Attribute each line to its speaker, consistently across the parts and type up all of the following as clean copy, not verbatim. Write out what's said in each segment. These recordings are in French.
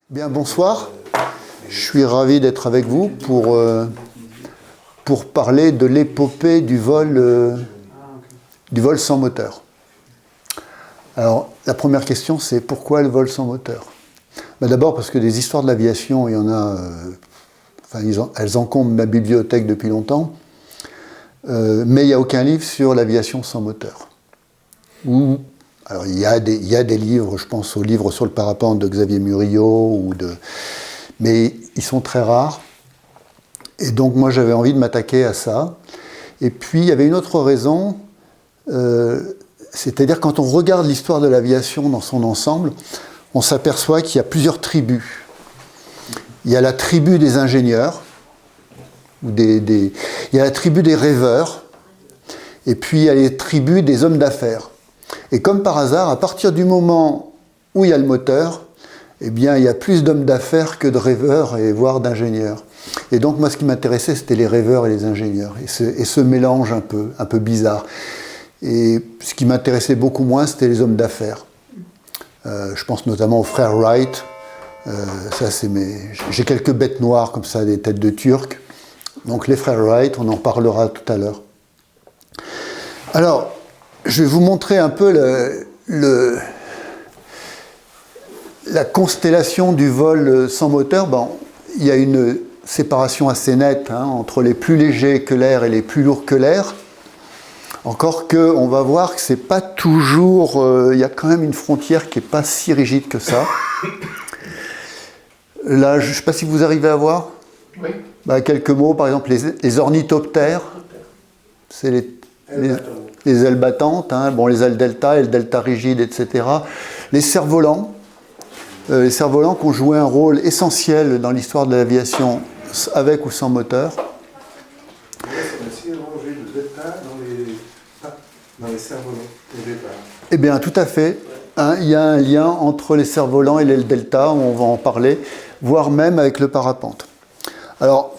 Speaker 1: Bien, bonsoir. Je suis ravi d'être avec vous pour parler de l'épopée du vol sans moteur. Alors, la première question, c'est pourquoi le vol sans moteur ? D'abord parce que des histoires de l'aviation, il y en a, elles encombrent ma bibliothèque depuis longtemps, mais il n'y a aucun livre sur l'aviation sans moteur. Alors, il y a des livres, je pense aux livres sur le parapente de Xavier Murillo, mais ils sont très rares. Et donc, moi, j'avais envie de m'attaquer à ça. Et puis, il y avait une autre raison, c'est-à-dire quand on regarde l'histoire de l'aviation dans son ensemble, on s'aperçoit qu'il y a plusieurs tribus. Il y a la tribu des ingénieurs, il y a la tribu des rêveurs, et puis il y a les tribus des hommes d'affaires. Et comme par hasard, à partir du moment où il y a le moteur, eh bien, il y a plus d'hommes d'affaires que de rêveurs et voire d'ingénieurs. Et donc, moi, ce qui m'intéressait, c'était les rêveurs et les ingénieurs, et ce mélange un peu bizarre. Et ce qui m'intéressait beaucoup moins, c'était les hommes d'affaires. Je pense notamment aux frères Wright. J'ai quelques bêtes noires comme ça, des têtes de Turcs. Donc, les frères Wright, on en parlera tout à l'heure. Alors, je vais vous montrer un peu la constellation du vol sans moteur. Il y a une séparation assez nette entre les plus légers que l'air et les plus lourds que l'air. Encore qu'on va voir que c'est pas toujours... il y a quand même une frontière qui n'est pas si rigide que ça. Là, je ne sais pas si vous arrivez à voir.
Speaker 2: Oui.
Speaker 1: Quelques mots, par exemple, les ornithoptères. C'est les ailes battantes, les ailes delta, ailes delta rigides, etc. Les cerfs-volants. Les cerfs-volants qui ont joué un rôle essentiel dans l'histoire de l'aviation, avec ou sans moteur.
Speaker 2: Dans les cerfs-volants, au départ.
Speaker 1: Eh bien, tout à fait. Il y a un lien entre les cerfs-volants et l'aile delta, on va en parler, voire même avec le parapente. Alors,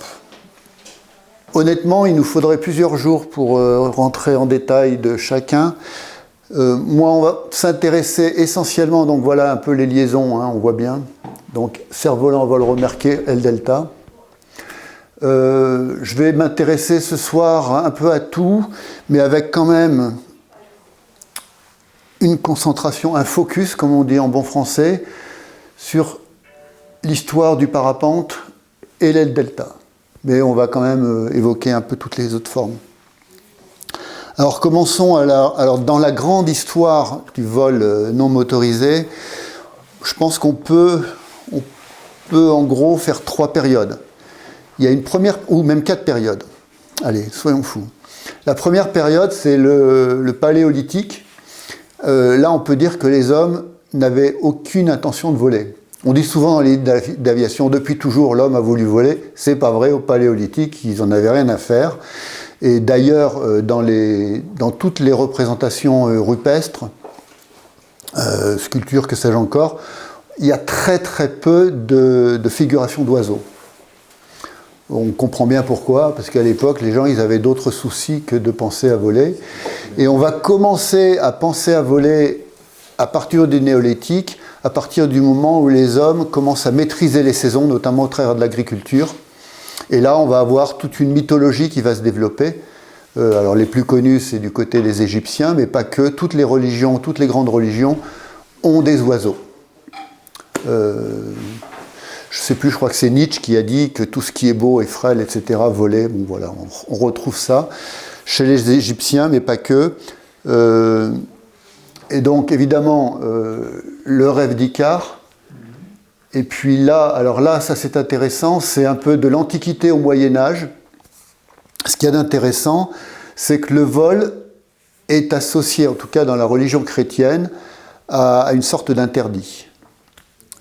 Speaker 1: honnêtement, il nous faudrait plusieurs jours pour rentrer en détail de chacun. Moi, on va s'intéresser essentiellement, donc voilà un peu les liaisons, on voit bien. Donc, cerf-volant, vol remarqué, aile delta. Je vais m'intéresser ce soir un peu à tout, mais avec quand même une concentration, un focus, comme on dit en bon français, sur l'histoire du parapente et l'aile delta. Mais on va quand même évoquer un peu toutes les autres formes. Alors commençons alors dans la grande histoire du vol non motorisé, je pense qu'on peut en gros faire 3 périodes. Il y a une première, ou même 4 périodes. Allez, soyons fous. La première période, c'est le paléolithique. Là, on peut dire que les hommes n'avaient aucune intention de voler. On dit souvent dans les livres d'aviation, depuis toujours, l'homme a voulu voler. C'est pas vrai, au paléolithique, ils n'en avaient rien à faire. Et d'ailleurs, dans toutes les représentations rupestres, sculptures, que sais-je encore, il y a très très peu de figurations d'oiseaux. On comprend bien pourquoi, parce qu'à l'époque, les gens ils avaient d'autres soucis que de penser à voler. Et on va commencer à penser à voler à partir du néolithique, à partir du moment où les hommes commencent à maîtriser les saisons, notamment au travers de l'agriculture. Et là, on va avoir toute une mythologie qui va se développer. Alors les plus connus, c'est du côté des Égyptiens, mais pas que. Toutes les religions, toutes les grandes religions ont des oiseaux. Je ne sais plus, je crois que c'est Nietzsche qui a dit que tout ce qui est beau et frêle, etc., volait. Bon, voilà, on retrouve ça chez les Égyptiens, mais pas que. Et donc, évidemment, le rêve d'Icare. Et puis là, ça c'est intéressant, c'est un peu de l'Antiquité au Moyen-Âge. Ce qu'il y a d'intéressant, c'est que le vol est associé, en tout cas dans la religion chrétienne, à une sorte d'interdit.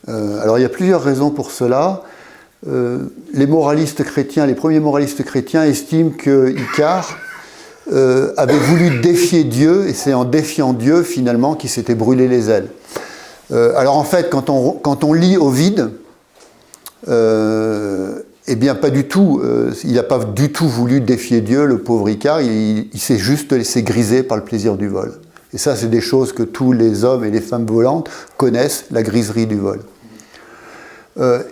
Speaker 1: Alors il y a plusieurs raisons pour cela. Les moralistes chrétiens, les premiers moralistes chrétiens estiment que Icare avait voulu défier Dieu, et c'est en défiant Dieu finalement qu'il s'était brûlé les ailes. Alors en fait, quand on lit Ovide, eh bien pas du tout, il n'a pas du tout voulu défier Dieu, le pauvre Icare, il s'est juste laissé griser par le plaisir du vol. Et ça, c'est des choses que tous les hommes et les femmes volantes connaissent, la griserie du vol.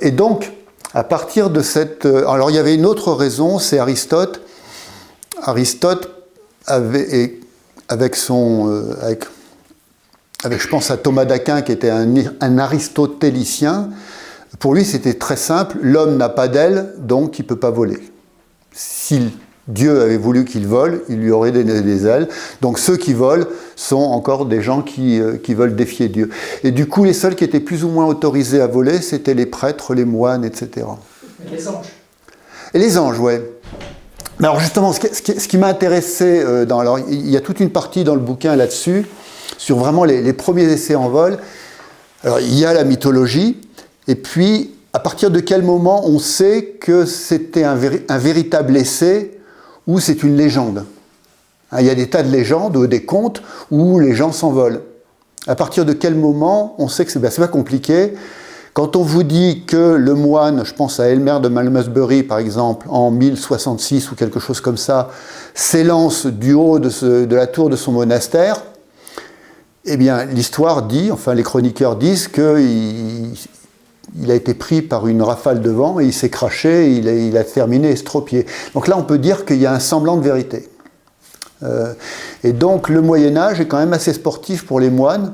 Speaker 1: Et donc, à partir de cette... alors, il y avait une autre raison, c'est Aristote. Aristote avait, avec, je pense à Thomas d'Aquin, qui était un aristotélicien, pour lui, c'était très simple. L'homme n'a pas d'aile, donc il ne peut pas voler. Si Dieu avait voulu qu'il vole, il lui aurait donné des ailes. Donc ceux qui volent sont encore des gens qui veulent défier Dieu. Et du coup, les seuls qui étaient plus ou moins autorisés à voler, c'était les prêtres, les moines, etc.
Speaker 3: Et les anges.
Speaker 1: Et les anges, ouais. Mais alors justement, ce qui m'a intéressé, alors, il y a toute une partie dans le bouquin là-dessus, sur vraiment les premiers essais en vol. Alors il y a la mythologie, et puis à partir de quel moment on sait que c'était un véritable essai ou c'est une légende. Il y a des tas de légendes ou des contes où les gens s'envolent. À partir de quel moment on sait que c'est pas compliqué. Quand on vous dit que le moine, je pense à Elmer de Malmesbury par exemple, en 1066 ou quelque chose comme ça, s'élance du haut de la tour de son monastère, eh bien l'histoire dit, enfin les chroniqueurs disent qu'il a été pris par une rafale de vent et il s'est craché, il a terminé estropié. Donc là on peut dire qu'il y a un semblant de vérité. Et donc le Moyen-Âge est quand même assez sportif pour les moines.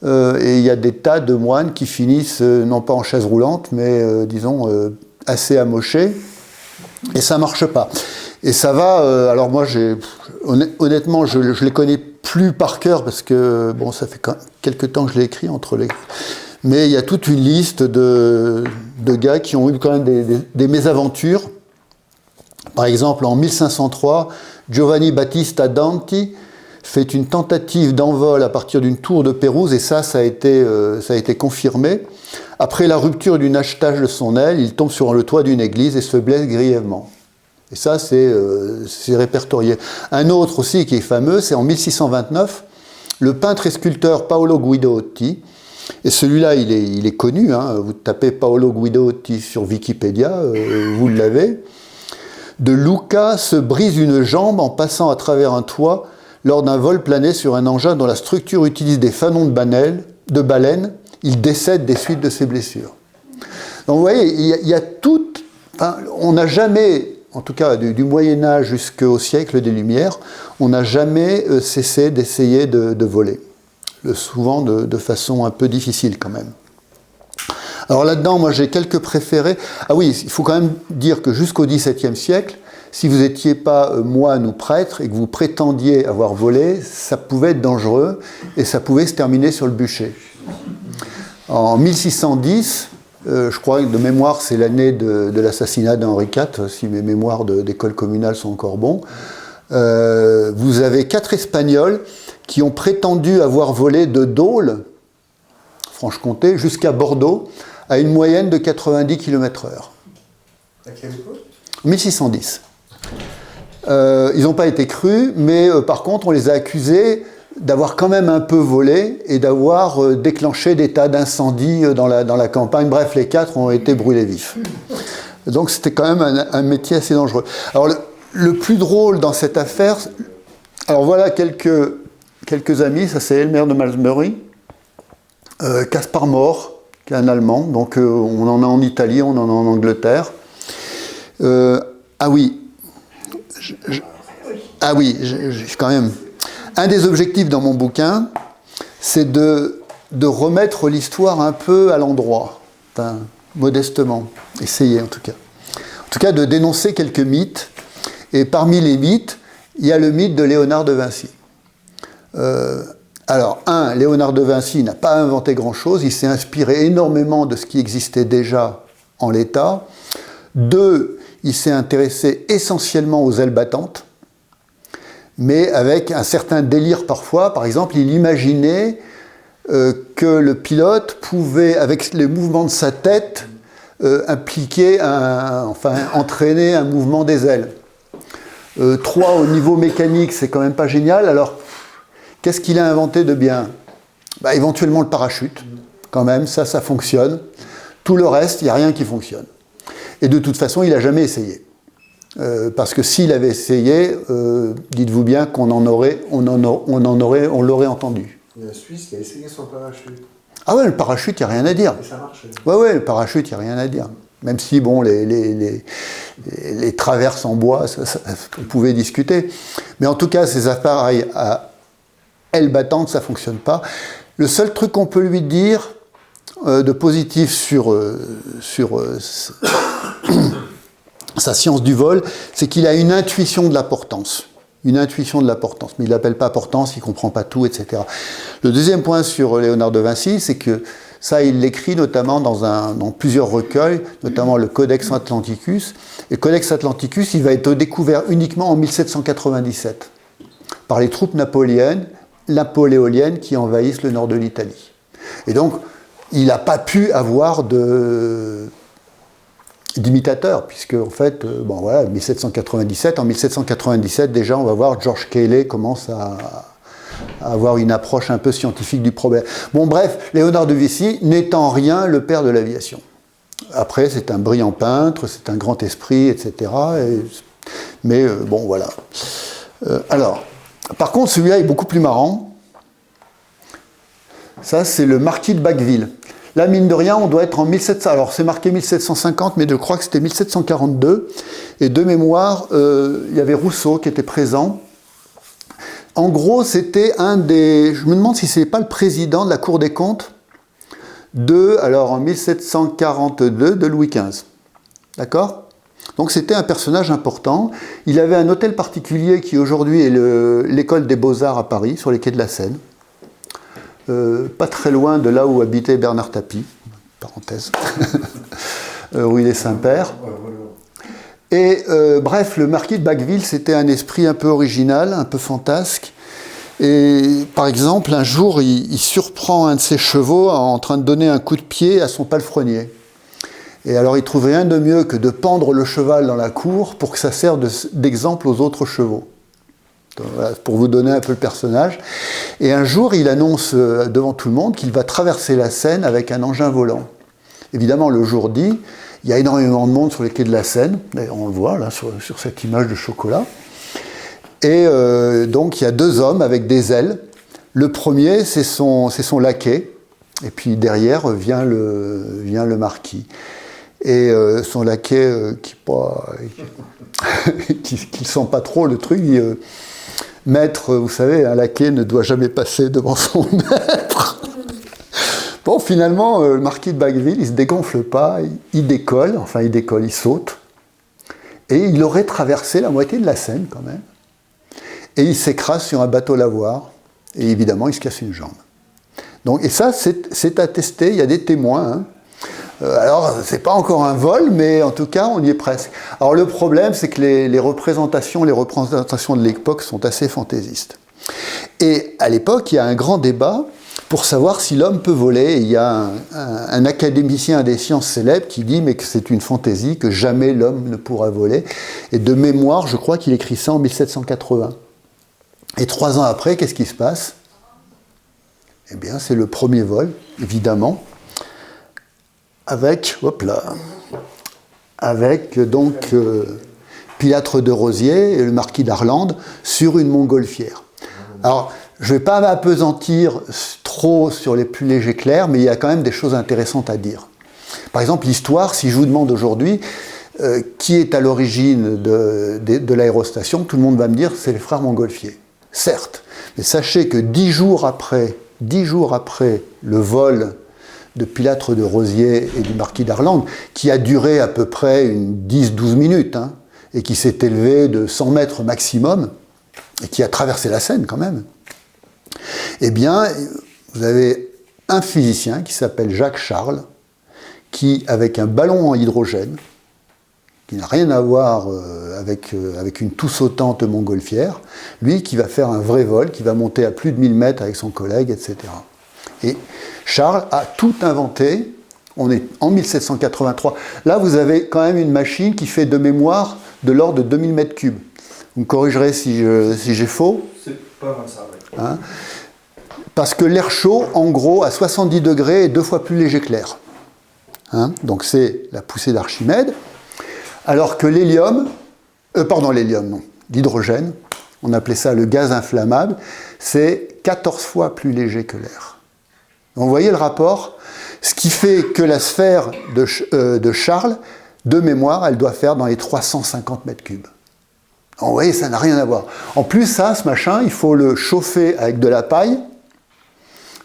Speaker 1: Et il y a des tas de moines qui finissent, non pas en chaise roulante, mais disons assez amochés, et ça ne marche pas. Et ça va, alors moi, honnêtement, je ne les connais plus par cœur, parce que bon, ça fait quelques temps que je l'ai écrit entre les... Mais il y a toute une liste de gars qui ont eu quand même des mésaventures. Par exemple, en 1503, Giovanni Battista Danti fait une tentative d'envol à partir d'une tour de Pérouse, et ça a été confirmé. Après la rupture du nachetage de son aile, il tombe sur le toit d'une église et se blesse grièvement. Et ça, c'est répertorié. Un autre aussi qui est fameux, c'est en 1629, le peintre et sculpteur Paolo Guidotti, et celui-là, il est connu, hein, vous tapez Paolo Guidotti sur Wikipédia, vous l'avez. De Lucca se brise une jambe en passant à travers un toit lors d'un vol plané sur un engin dont la structure utilise des fanons de baleine. Il décède des suites de ses blessures. Donc vous voyez, il y a tout... Enfin, on n'a jamais, en tout cas du Moyen-Âge jusqu'au siècle des Lumières, on n'a jamais cessé d'essayer de voler. Souvent de façon un peu difficile quand même. Alors là-dedans, moi j'ai quelques préférés. Ah oui, il faut quand même dire que jusqu'au XVIIe siècle, si vous n'étiez pas moine ou prêtre et que vous prétendiez avoir volé, ça pouvait être dangereux et ça pouvait se terminer sur le bûcher. En 1610, je crois que de mémoire c'est l'année de l'assassinat d'Henri IV, si mes mémoires d'école communale sont encore bons, vous avez 4 Espagnols qui ont prétendu avoir volé de Dole, Franche-Comté, jusqu'à Bordeaux, à une moyenne de 90 km/h.
Speaker 2: À quelle époque ?
Speaker 1: 1610. Ils n'ont pas été crus, mais par contre, on les a accusés d'avoir quand même un peu volé et d'avoir déclenché des tas d'incendies dans la campagne. Bref, les 4 ont été brûlés vifs. Donc c'était quand même un métier assez dangereux. Alors le plus drôle dans cette affaire, alors voilà quelques amis, ça c'est Elmer de Malmesbury, Caspar Maurer, qui est un Allemand, donc on en a en Italie, on en a en Angleterre. Ah oui, quand même. Un des objectifs dans mon bouquin, c'est de remettre l'histoire un peu à l'endroit, enfin, modestement, essayer en tout cas. En tout cas, de dénoncer quelques mythes. Et parmi les mythes, il y a le mythe de Léonard de Vinci. Alors, Léonard de Vinci n'a pas inventé grand-chose, il s'est inspiré énormément de ce qui existait déjà en l'état. 2, il s'est intéressé essentiellement aux ailes battantes, mais avec un certain délire parfois. Par exemple, il imaginait que le pilote pouvait, avec les mouvements de sa tête, entraîner un mouvement des ailes. 3, au niveau mécanique, c'est quand même pas génial. Alors, qu'est-ce qu'il a inventé de bien ? Éventuellement le parachute, quand même, ça fonctionne. Tout le reste, il n'y a rien qui fonctionne. Et de toute façon, il n'a jamais essayé. Parce que s'il avait essayé, dites-vous bien qu'on l'aurait entendu.
Speaker 2: Il y a un Suisse qui a essayé son parachute.
Speaker 1: Ah ouais, le parachute, il n'y a rien à dire.
Speaker 2: Et ça marche.
Speaker 1: Ouais, le parachute, il n'y a rien à dire. Même si, bon, les traverses en bois, on pouvait discuter. Mais en tout cas, ces appareils à ailes battantes, ça ne fonctionne pas. Le seul truc qu'on peut lui dire de positif sur sa science du vol, c'est qu'il a une intuition de la portance. Une intuition de la portance. Mais il ne l'appelle pas portance, il ne comprend pas tout, etc. Le deuxième point sur Léonard de Vinci, c'est que ça, il l'écrit notamment dans plusieurs recueils, notamment le Codex Atlanticus. Et le Codex Atlanticus, il va être découvert uniquement en 1797 par les troupes napoléoniennes qui envahissent le nord de l'Italie. Et donc, il n'a pas pu avoir d'imitateurs, puisque en fait, bon voilà, 1797, en 1797 déjà, on va voir George Cayley commence à avoir une approche un peu scientifique du problème. Bon bref, Léonard de Vinci n'est en rien le père de l'aviation. Après, c'est un brillant peintre, c'est un grand esprit, etc. Mais bon, voilà. Alors, par contre, celui-là est beaucoup plus marrant. Ça, c'est le marquis de Bacqueville. Là, mine de rien, on doit être en 1700. Alors, c'est marqué 1750, mais je crois que c'était 1742. Et de mémoire, il y avait Rousseau qui était présent. En gros, c'était un des... Je me demande si ce n'est pas le président de la Cour des comptes alors en 1742, de Louis XV. D'accord ? Donc, c'était un personnage important. Il avait un hôtel particulier qui, aujourd'hui, est l'école des Beaux-Arts à Paris, sur les quais de la Seine. Pas très loin de là où habitait Bernard Tapie, parenthèse, rue des Saints-Pères. Et bref, le marquis de Bacqueville, c'était un esprit un peu original, un peu fantasque. Et par exemple, un jour, il surprend un de ses chevaux en train de donner un coup de pied à son palefrenier. Et alors, il trouve rien de mieux que de pendre le cheval dans la cour pour que ça serve d'exemple aux autres chevaux. Voilà, pour vous donner un peu le personnage. Et un jour, il annonce devant tout le monde qu'il va traverser la Seine avec un engin volant. Évidemment, le jour dit, il y a énormément de monde sur les quais de la Seine. D'ailleurs, on le voit là sur cette image de chocolat. Et donc, il y a deux hommes avec des ailes. Le premier, c'est son laquais. Et puis derrière vient le marquis. Et son laquais, qui ne sent pas trop le truc, dit... Maître, vous savez, un laquais ne doit jamais passer devant son maître. Bon, finalement, le marquis de Bacqueville, il ne se dégonfle pas, il décolle, il saute. Et il aurait traversé la moitié de la Seine, quand même. Et il s'écrase sur un bateau lavoir. Et évidemment, il se casse une jambe. Donc, et ça, c'est attesté, il y a des témoins. Hein. Alors, c'est pas encore un vol, mais en tout cas, on y est presque. Alors, le problème, c'est que les représentations de l'époque sont assez fantaisistes. Et à l'époque, il y a un grand débat pour savoir si l'homme peut voler. Et il y a un académicien des sciences célèbre qui dit mais que c'est une fantaisie, que jamais l'homme ne pourra voler. Et de mémoire, je crois qu'il écrit ça en 1780. Et 3 ans après, qu'est-ce qui se passe ? Eh bien, c'est le premier vol, évidemment. Avec donc Pilâtre de Rosiers et le marquis d'Arlande sur une montgolfière. Alors, je ne vais pas m'appesantir trop sur les plus légers clercs, mais il y a quand même des choses intéressantes à dire. Par exemple, l'histoire, si je vous demande aujourd'hui qui est à l'origine de l'aérostation, tout le monde va me dire c'est les frères Montgolfier. Certes, mais sachez que 10 jours après le vol de Pilâtre de Rosiers et du marquis d'Arlande, qui a duré à peu près 10-12 minutes, hein, et qui s'est élevé de 100 mètres maximum, et qui a traversé la Seine quand même, eh bien, vous avez un physicien qui s'appelle Jacques Charles, qui, avec un ballon en hydrogène, qui n'a rien à voir avec une tout sautante montgolfière, lui qui va faire un vrai vol, qui va monter à plus de 1000 mètres avec son collègue, etc. Et Charles a tout inventé, on est en 1783. Là, vous avez quand même une machine qui fait de mémoire de l'ordre de 2000 mètres cubes. Vous me corrigerez si j'ai faux.
Speaker 2: C'est pas mal ça, oui.
Speaker 1: Hein, parce que l'air chaud, en gros, à 70 degrés, est 2 fois plus léger que l'air. Hein, donc c'est la poussée d'Archimède. Alors que l'hydrogène, on appelait ça le gaz inflammable, c'est 14 fois plus léger que l'air. Donc vous voyez le rapport, ce qui fait que la sphère de Charles, de mémoire, elle doit faire dans les 350 mètres cubes. Donc vous voyez, ça n'a rien à voir. En plus, ce machin, il faut le chauffer avec de la paille.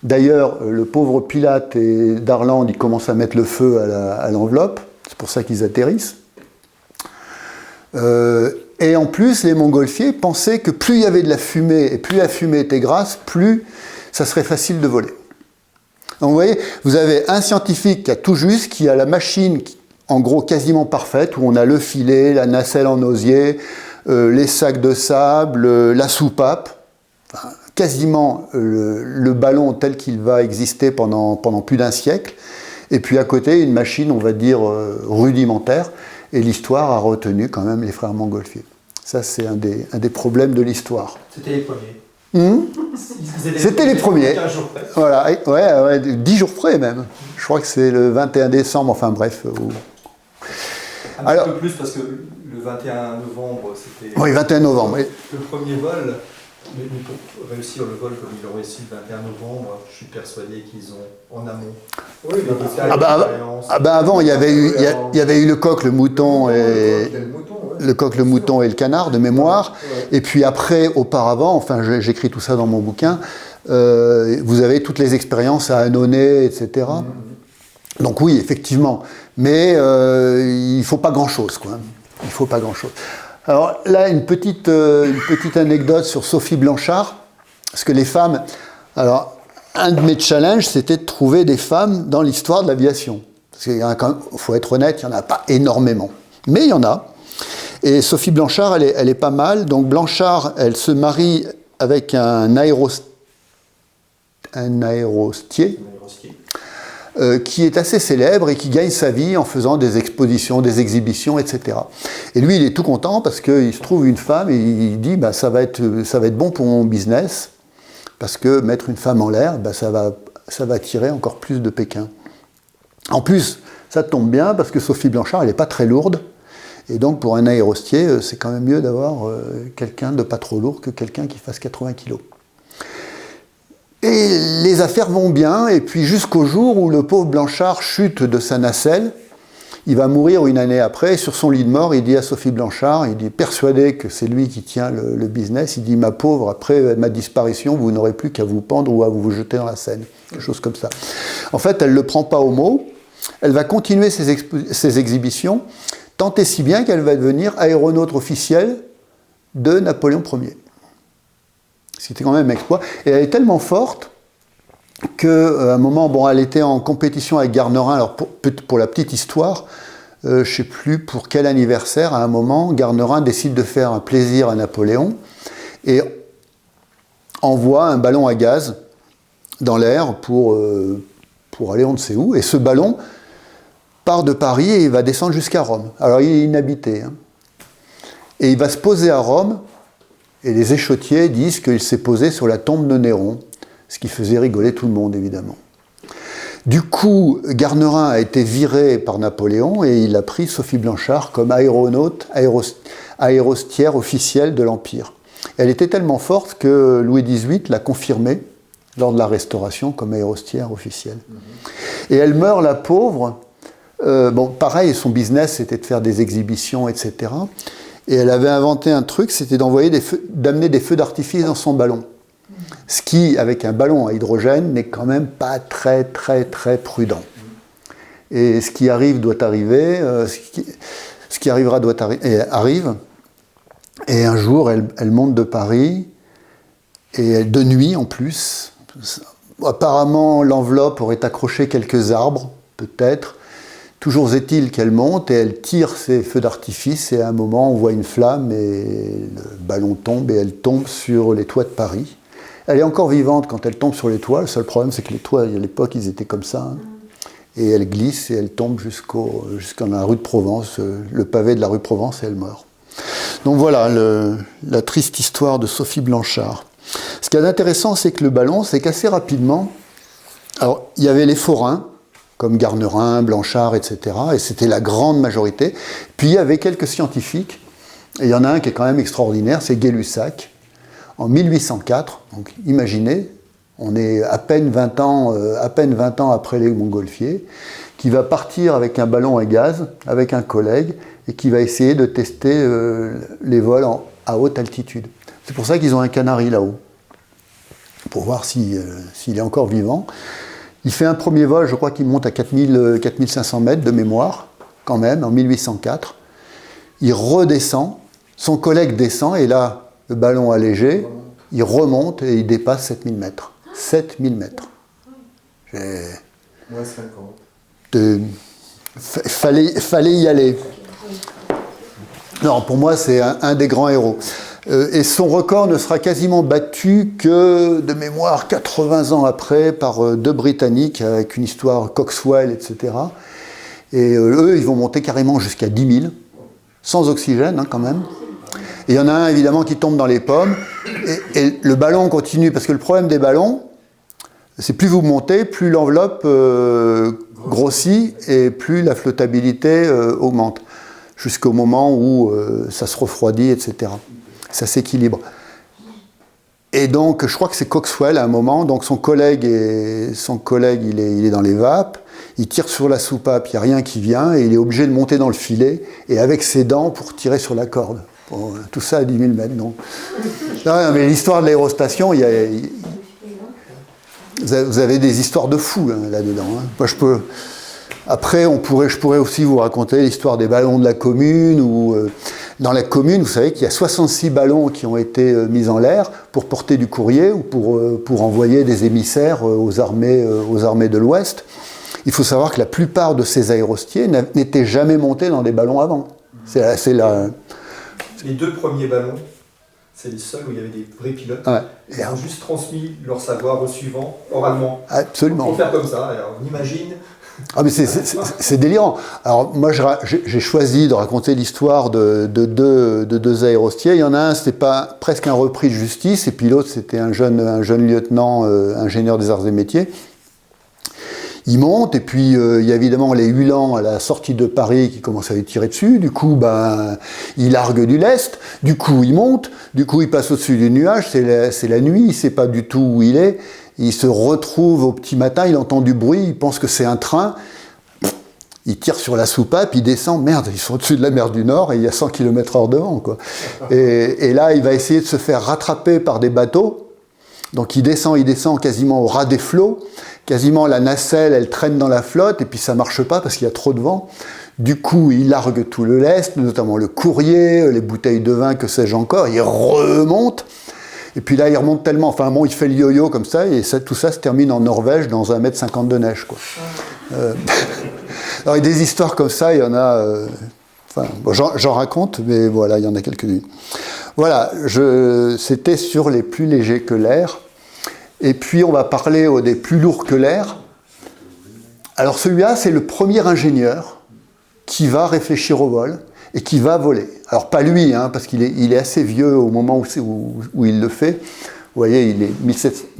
Speaker 1: D'ailleurs, le pauvre Pilate et Darlan, ils commencent à mettre le feu à l'enveloppe. C'est pour ça qu'ils atterrissent. Et en plus, les montgolfiers pensaient que plus il y avait de la fumée, et plus la fumée était grasse, plus ça serait facile de voler. Donc vous voyez, vous avez un scientifique qui a tout juste, qui a la machine, en gros, quasiment parfaite, où on a le filet, la nacelle en osier, les sacs de sable, la soupape, enfin, quasiment le ballon tel qu'il va exister pendant plus d'un siècle, et puis à côté, une machine, on va dire, rudimentaire, et l'histoire a retenu quand même les frères Montgolfier. Ça, c'est un des problèmes de l'histoire.
Speaker 2: C'était les premiers.
Speaker 1: C'était les premiers.
Speaker 2: 15 jours près.
Speaker 1: Voilà, ouais, 10 jours près même. Je crois que c'est le 21 décembre, enfin bref.
Speaker 2: Un petit peu plus parce que le 21 novembre, c'était...
Speaker 1: Oui, 21 novembre. Oui.
Speaker 2: Le premier vol, mais pour réussir le vol comme ils l'ont réussi le 21 novembre, je suis persuadé qu'ils ont, en amont... Oui,
Speaker 1: avant, il y avait eu le coq, le mouton et... Le coq, le mouton et le canard, de mémoire. Et puis après, auparavant, enfin j'écris tout ça dans mon bouquin, vous avez toutes les expériences à Annonay, etc. Donc oui, effectivement. Mais il ne faut pas grand-chose, quoi. Il ne faut pas grand-chose. Alors là, une petite anecdote sur Sophie Blanchard. Parce que les femmes... Alors, un de mes challenges, c'était de trouver des femmes dans l'histoire de l'aviation. Parce qu'il faut être honnête, il n'y en a pas énormément. Mais il y en a. Et Sophie Blanchard, elle est pas mal. Donc Blanchard, elle se marie avec un aérostier qui est assez célèbre et qui gagne sa vie en faisant des expositions, des exhibitions, etc. Et lui, il est tout content parce qu'il se trouve une femme et il dit bah, ça va être bon pour mon business parce que mettre une femme en l'air, bah, ça va attirer encore plus de Pékin. En plus, ça tombe bien parce que Sophie Blanchard, elle n'est pas très lourde. Et donc, pour un aérostier, c'est quand même mieux d'avoir quelqu'un de pas trop lourd que quelqu'un qui fasse 80 kg. Et les affaires vont bien, et puis jusqu'au jour où le pauvre Blanchard chute de sa nacelle, il va mourir une année après, et sur son lit de mort, il dit à Sophie Blanchard, il dit persuadé que c'est lui qui tient le business, il dit ma pauvre, après ma disparition, vous n'aurez plus qu'à vous pendre ou à vous jeter dans la Seine, quelque chose comme ça. En fait, elle ne le prend pas au mot, elle va continuer ses exhibitions, tant et si bien qu'elle va devenir aéronaute officielle de Napoléon Ier. C'était quand même un exploit. Et elle est tellement forte qu'à un moment, bon, elle était en compétition avec Garnerin. Alors pour la petite histoire, je ne sais plus pour quel anniversaire, à un moment, Garnerin décide de faire un plaisir à Napoléon et envoie un ballon à gaz dans l'air pour aller on ne sait où. Et ce ballon part de Paris et il va descendre jusqu'à Rome. Alors il est inhabité. Hein. Et il va se poser à Rome, et les échotiers disent qu'il s'est posé sur la tombe de Néron, ce qui faisait rigoler tout le monde, évidemment. Du coup, Garnerin a été viré par Napoléon et il a pris Sophie Blanchard comme aérostière officielle de l'Empire. Elle était tellement forte que Louis XVIII l'a confirmée lors de la Restauration comme aérostière officielle. Et elle meurt, la pauvre. Bon, pareil, son business, c'était de faire des exhibitions, etc. Et elle avait inventé un truc, c'était d'amener des feux d'artifice dans son ballon. Ce qui, avec un ballon à hydrogène, n'est quand même pas très, très, très prudent. Et ce qui arrive doit arriver, ce qui arrivera doit arrive. Et un jour, elle monte de Paris, et de nuit en plus. Apparemment, l'enveloppe aurait accroché quelques arbres, peut-être. Toujours est-il qu'elle monte et elle tire ses feux d'artifice et à un moment on voit une flamme et le ballon tombe et elle tombe sur les toits de Paris. Elle est encore vivante quand elle tombe sur les toits. Le seul problème c'est que les toits à l'époque ils étaient comme ça. Hein. Et elle glisse et elle tombe jusqu'en la rue de Provence, le pavé de la rue de Provence et elle meurt. Donc voilà la triste histoire de Sophie Blanchard. Ce qui est intéressant c'est que le ballon c'est qu'assez rapidement, alors il y avait les forains, comme Garnerin, Blanchard, etc. Et c'était la grande majorité. Puis il y avait quelques scientifiques, et il y en a un qui est quand même extraordinaire, c'est Gay-Lussac, en 1804. Donc imaginez, On est à peine 20 ans après les montgolfiers, qui va partir avec un ballon à gaz, avec un collègue, et qui va essayer de tester les vols à haute altitude. C'est pour ça qu'ils ont un canari là-haut, pour voir s'il est encore vivant. Il fait un premier vol, je crois qu'il monte à 4500 mètres de mémoire, quand même, en 1804. Il redescend, son collègue descend, et là, le ballon allégé, il remonte et il dépasse 7000 mètres. 7000 mètres.
Speaker 2: Moins 50.
Speaker 1: Fallait y aller. Non, pour moi, c'est un des grands héros. Et son record ne sera quasiment battu que, de mémoire, 80 ans après, par deux Britanniques, avec une histoire Coxwell, etc. Et eux, ils vont monter carrément jusqu'à 10 000, sans oxygène, hein, quand même. Et il y en a un, évidemment, qui tombe dans les pommes, et le ballon continue, parce que le problème des ballons, c'est plus vous montez, plus l'enveloppe grossit, et plus la flottabilité augmente, jusqu'au moment où ça se refroidit, etc. Ça s'équilibre. Et donc, je crois que c'est Coxwell à un moment, donc son collègue, il est dans les vapes, il tire sur la soupape, il n'y a rien qui vient, et il est obligé de monter dans le filet, et avec ses dents pour tirer sur la corde. Bon, tout ça à 10 000 mètres, donc. Non, mais l'histoire de l'aérostation, vous avez des histoires de fous hein, là-dedans. Hein. Moi, après, je pourrais aussi vous raconter l'histoire des ballons de la Commune, où dans la Commune, vous savez qu'il y a 66 ballons qui ont été mis en l'air pour porter du courrier ou pour envoyer des émissaires aux armées de l'Ouest. Il faut savoir que la plupart de ces aérostiers n'étaient jamais montés dans des ballons avant.
Speaker 2: Les deux premiers ballons, c'est les seuls où il y avait des vrais pilotes.
Speaker 1: Ouais.
Speaker 2: Ils ont juste transmis leur savoir au suivant, oralement.
Speaker 1: Absolument.
Speaker 2: Pour faire comme ça, alors on imagine.
Speaker 1: Ah mais c'est délirant. Alors moi j'ai choisi de raconter l'histoire de deux aérostiers. Il y en a un, c'était pas presque un repris de justice, et puis l'autre c'était un jeune lieutenant, ingénieur des arts et métiers. Il monte, et puis il y a évidemment les Uhlans à la sortie de Paris qui commencent à lui tirer dessus. Du coup, il largue du lest. Du coup, il monte. Du coup, il passe au-dessus du nuage. C'est la nuit. Il ne sait pas du tout où il est. Il se retrouve au petit matin. Il entend du bruit. Il pense que c'est un train. Il tire sur la soupape. Il descend. Merde, ils sont au-dessus de la mer du Nord et il y a 100 km/h devant, quoi. Et là, il va essayer de se faire rattraper par des bateaux. Donc il descend quasiment au ras des flots. Quasiment la nacelle, elle traîne dans la flotte, et puis ça marche pas parce qu'il y a trop de vent. Du coup, il largue tout le lest, notamment le courrier, les bouteilles de vin, que sais-je encore. Il remonte. Et puis là, il remonte tellement. Enfin bon, il fait le yo-yo comme ça, et tout ça se termine en Norvège dans 1,50 m de neige, quoi. Alors, des histoires comme ça, il y en a. J'en raconte, mais voilà, il y en a quelques-unes. Voilà, c'était sur les plus légers que l'air. Et puis, on va parler des plus lourds que l'air. Alors, celui-là, c'est le premier ingénieur qui va réfléchir au vol et qui va voler. Alors, pas lui, hein, parce qu'il est assez vieux au moment où il le fait. Vous voyez, il est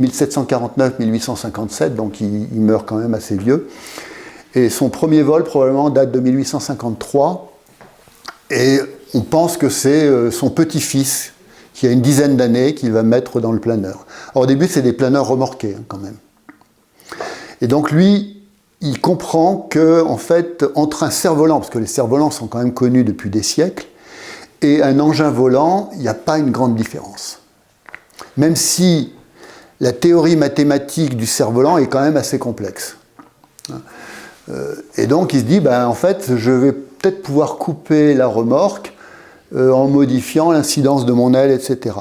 Speaker 1: 1749-1857, donc il meurt quand même assez vieux. Et son premier vol, probablement, date de 1853. Et on pense que c'est son petit-fils, qui a une dizaine d'années, qu'il va mettre dans le planeur. Alors, au début, c'est des planeurs remorqués, hein, quand même. Et donc, lui, il comprend que, en fait, entre un cerf-volant, parce que les cerfs-volants sont quand même connus depuis des siècles, et un engin volant, il n'y a pas une grande différence. Même si la théorie mathématique du cerf-volant est quand même assez complexe. Et donc, il se dit, en fait, je vais peut-être pouvoir couper la remorque en modifiant l'incidence de mon aile, etc.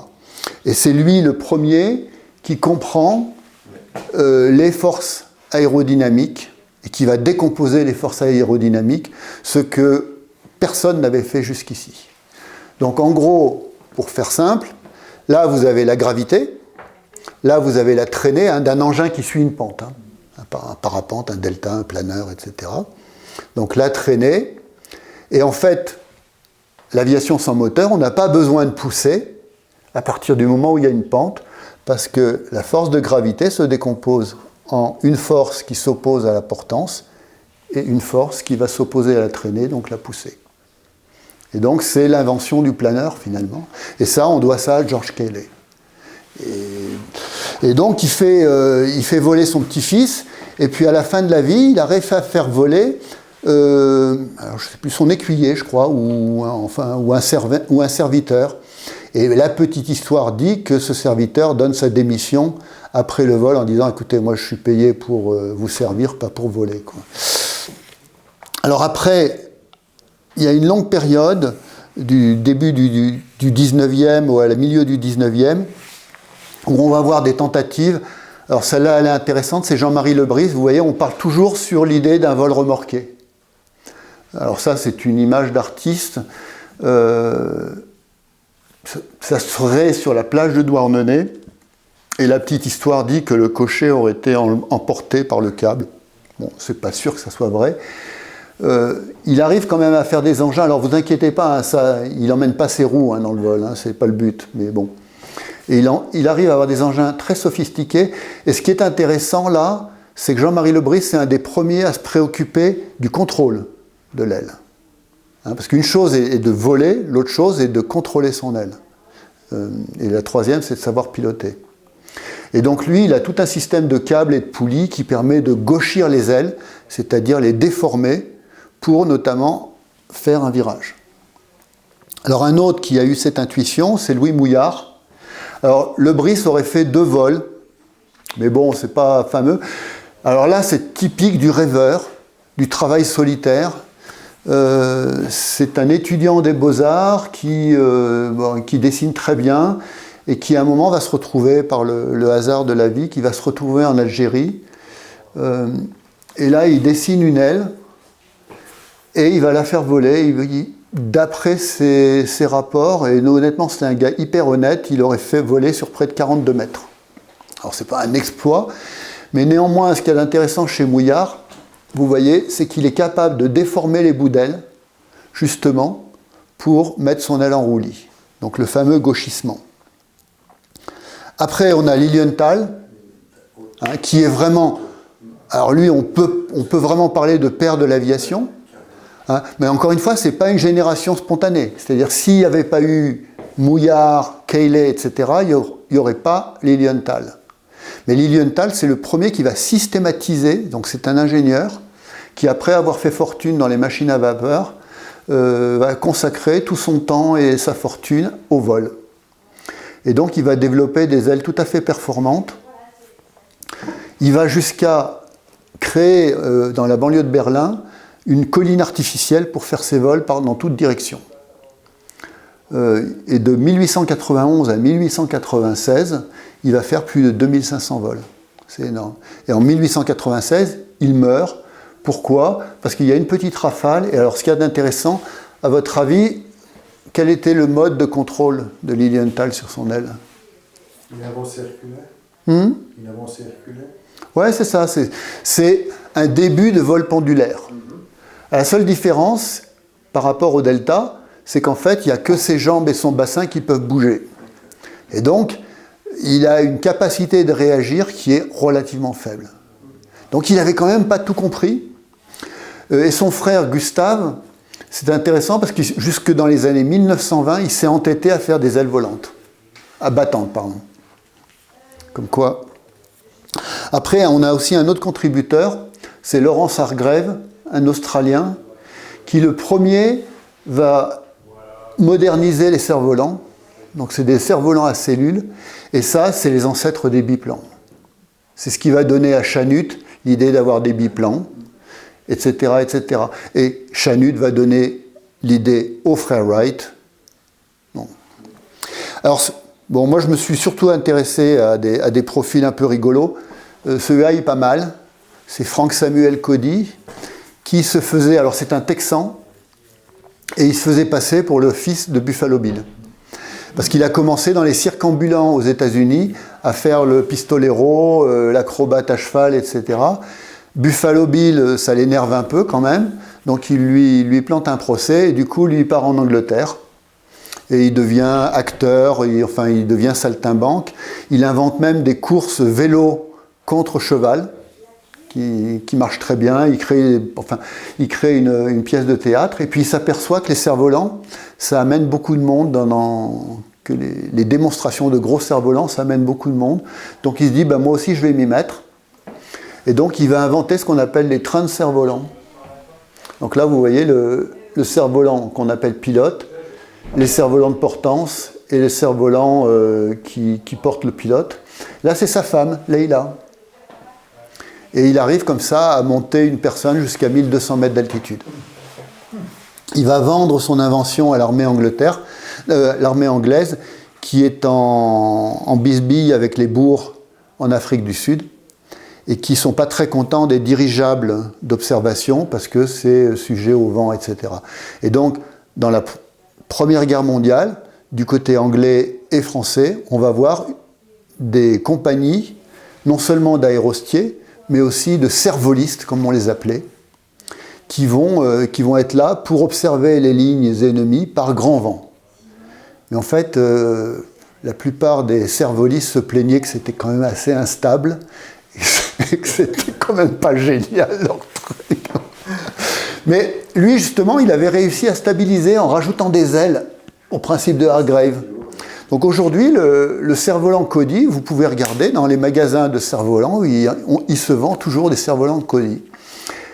Speaker 1: Et c'est lui le premier qui comprend les forces aérodynamiques et qui va décomposer les forces aérodynamiques, ce que personne n'avait fait jusqu'ici. Donc en gros, pour faire simple, là vous avez la gravité, là vous avez la traînée d'un engin qui suit une pente, hein, un parapente, un delta, un planeur, etc. Donc la traînée, et en fait, l'aviation sans moteur, on n'a pas besoin de pousser à partir du moment où il y a une pente, parce que la force de gravité se décompose en une force qui s'oppose à la portance et une force qui va s'opposer à la traînée, donc la poussée. Et donc c'est l'invention du planeur finalement. Et ça, on doit ça à George Cayley. Et donc il fait voler son petit-fils, et puis à la fin de la vie, il arrive à faire voler, alors je sais plus, son écuyer, je crois, ou un serviteur. Et la petite histoire dit que ce serviteur donne sa démission après le vol en disant « Écoutez, moi je suis payé pour vous servir, pas pour voler. » quoi. Alors après, il y a une longue période, du début du 19e ou à la milieu du 19e, où on va avoir des tentatives. Alors celle-là, elle est intéressante, c'est Jean-Marie Lebris. Vous voyez, on parle toujours sur l'idée d'un vol remorqué. Alors ça, c'est une image d'artiste. Ça serait sur la plage de Douarnenez, et la petite histoire dit que le cocher aurait été emporté par le câble. Bon, c'est pas sûr que ça soit vrai. Il arrive quand même à faire des engins. Alors vous inquiétez pas, hein, il n'emmène pas ses roues dans le vol, hein, c'est pas le but, mais bon. Et il arrive à avoir des engins très sophistiqués. Et ce qui est intéressant là, c'est que Jean-Marie Lebris, c'est un des premiers à se préoccuper du contrôle de l'aile. Hein, parce qu'une chose est de voler, l'autre chose est de contrôler son aile. Et la troisième, c'est de savoir piloter. Et donc lui, il a tout un système de câbles et de poulies qui permet de gauchir les ailes, c'est-à-dire les déformer, pour notamment faire un virage. Alors un autre qui a eu cette intuition, c'est Louis Mouillard. Alors Lebris aurait fait 2 vols, mais bon, c'est pas fameux. Alors là, c'est typique du rêveur, du travail solitaire. C'est un étudiant des Beaux-Arts qui dessine très bien et qui à un moment va se retrouver, par le hasard de la vie, qui va se retrouver en Algérie. Et là, il dessine une aile et il va la faire voler. D'après ses rapports, et honnêtement c'est un gars hyper honnête, il aurait fait voler sur près de 42 mètres. Alors c'est pas un exploit, mais néanmoins ce qu'il y a d'intéressant chez Mouillard, vous voyez, c'est qu'il est capable de déformer les bouts d'aile, justement, pour mettre son aile en roulis. Donc le fameux gauchissement. Après, on a Lilienthal, hein, qui est vraiment... Alors lui, on peut vraiment parler de père de l'aviation, hein, mais encore une fois, ce n'est pas une génération spontanée. C'est-à-dire, s'il n'y avait pas eu Mouillard, Cayley, etc., il n'y aurait pas Lilienthal. Mais Lilienthal, c'est le premier qui va systématiser, donc c'est un ingénieur, qui après avoir fait fortune dans les machines à vapeur, va consacrer tout son temps et sa fortune au vol. Et donc il va développer des ailes tout à fait performantes. Il va jusqu'à créer dans la banlieue de Berlin une colline artificielle pour faire ses vols dans toutes directions. Et de 1891 à 1896, il va faire plus de 2500 vols. C'est énorme. Et en 1896, il meurt. Pourquoi ? Parce qu'il y a une petite rafale. Et alors, ce qu'il y a d'intéressant, à votre avis, quel était le mode de contrôle de Lilienthal sur son aile ?
Speaker 3: Une avancée circulaire. Une avancée circulaire.
Speaker 1: Ouais, c'est ça. C'est un début de vol pendulaire. La seule différence par rapport au delta, c'est qu'en fait, il n'y a que ses jambes et son bassin qui peuvent bouger. Et donc, il a une capacité de réagir qui est relativement faible. Donc, il n'avait quand même pas tout compris. Et son frère Gustave, c'est intéressant parce que jusque dans les années 1920, il s'est entêté à faire des ailes volantes. Battantes, pardon. Comme quoi. Après, on a aussi un autre contributeur, c'est Lawrence Hargrave, un Australien, qui le premier va moderniser les cerfs-volants. Donc c'est des cerfs-volants à cellules, et ça, c'est les ancêtres des biplans. C'est ce qui va donner à Chanute l'idée d'avoir des biplans, etc., etc. Et Chanute va donner l'idée aux frères Wright. Bon. Alors, bon, moi je me suis surtout intéressé à des profils un peu rigolos. Celui-là, il est pas mal. C'est Frank Samuel Cody, qui se faisait, alors c'est un Texan, et il se faisait passer pour le fils de Buffalo Bill. Parce qu'il a commencé dans les cirques ambulants aux États-Unis à faire le pistolero, l'acrobate à cheval, etc. Buffalo Bill, ça l'énerve un peu quand même, donc il lui plante un procès, et du coup, lui, il part en Angleterre. Et il devient acteur, il devient saltimbanque. Il invente même des courses vélo contre cheval, qui marche très bien. Il crée une pièce de théâtre, et puis il s'aperçoit que les cerfs-volants, ça amène beaucoup de monde que les démonstrations de gros cerfs-volants, ça amène beaucoup de monde. Donc il se dit, moi aussi je vais m'y mettre. Et donc il va inventer ce qu'on appelle les trains de cerfs-volants. Donc là vous voyez le cerf-volant qu'on appelle pilote, les cerfs-volants de portance et les cerfs-volants qui portent le pilote. Là c'est sa femme, Leila. Et il arrive comme ça à monter une personne jusqu'à 1200 mètres d'altitude. Il va vendre son invention à l'armée anglaise, qui est en bisbille avec les bourgs en Afrique du Sud, et qui ne sont pas très contents des dirigeables d'observation, parce que c'est sujet au vent, etc. Et donc, dans la Première Guerre mondiale, du côté anglais et français, on va voir des compagnies, non seulement d'aérostiers, mais aussi de cerfvolistes, comme on les appelait, qui vont être là pour observer les lignes ennemies par grand vent. Mais en fait, la plupart des cerfvolistes se plaignaient que c'était quand même assez instable et que c'était quand même pas génial leur truc. Mais lui, justement, il avait réussi à stabiliser en rajoutant des ailes au principe de Hargrave. Donc aujourd'hui, le cerf-volant Cody, vous pouvez regarder dans les magasins de cerfs-volants, il se vend toujours des cerfs-volants Cody.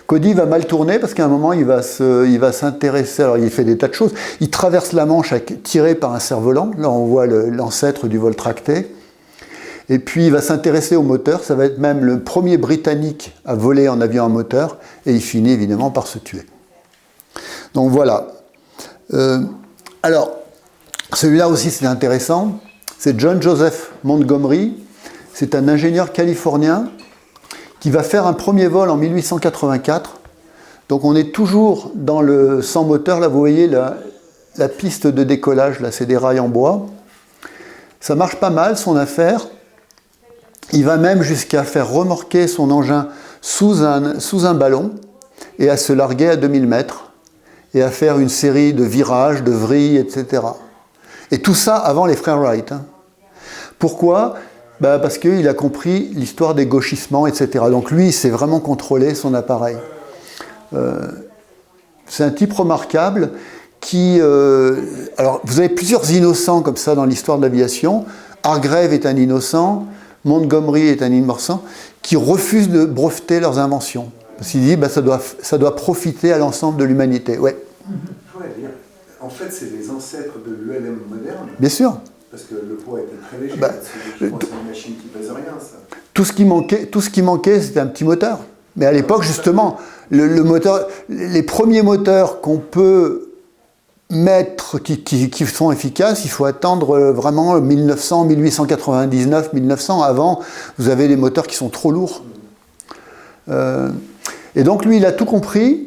Speaker 1: Cody va mal tourner parce qu'à un moment, il va s'intéresser. Alors, il fait des tas de choses. Il traverse la Manche tiré par un cerf-volant. Là, on voit l'ancêtre du vol tracté. Et puis, il va s'intéresser au moteur. Ça va être même le premier Britannique à voler en avion à moteur. Et il finit évidemment par se tuer. Donc, voilà. Alors, celui-là aussi, c'est intéressant. C'est John Joseph Montgomery. C'est un ingénieur californien qui va faire un premier vol en 1884. Donc on est toujours dans le sans moteur. Là, vous voyez la piste de décollage, là, c'est des rails en bois. Ça marche pas mal, son affaire. Il va même jusqu'à faire remorquer son engin sous un ballon et à se larguer à 2000 mètres et à faire une série de virages, de vrilles, etc. Et tout ça avant les frères Wright. Pourquoi ? Parce qu'il a compris l'histoire des gauchissements, etc. Donc lui, il sait vraiment contrôler son appareil. C'est un type remarquable qui... alors, vous avez plusieurs innocents comme ça dans l'histoire de l'aviation. Hargrave est un innocent, Montgomery est un innocent, qui refusent de breveter leurs inventions. Parce qu'il dit, ça doit profiter à l'ensemble de l'humanité. Ouais.
Speaker 3: En fait, c'est les ancêtres de l'ULM moderne.
Speaker 1: Bien sûr.
Speaker 3: Parce que le poids était très léger. C'est une machine qui pèse rien, ça.
Speaker 1: Tout ce qui manquait, c'était un petit moteur. Mais à l'époque, justement, le moteur, les premiers moteurs qu'on peut mettre, qui sont efficaces, il faut attendre vraiment 1900, 1899, 1900. Avant, vous avez des moteurs qui sont trop lourds. Et donc, lui, il a tout compris.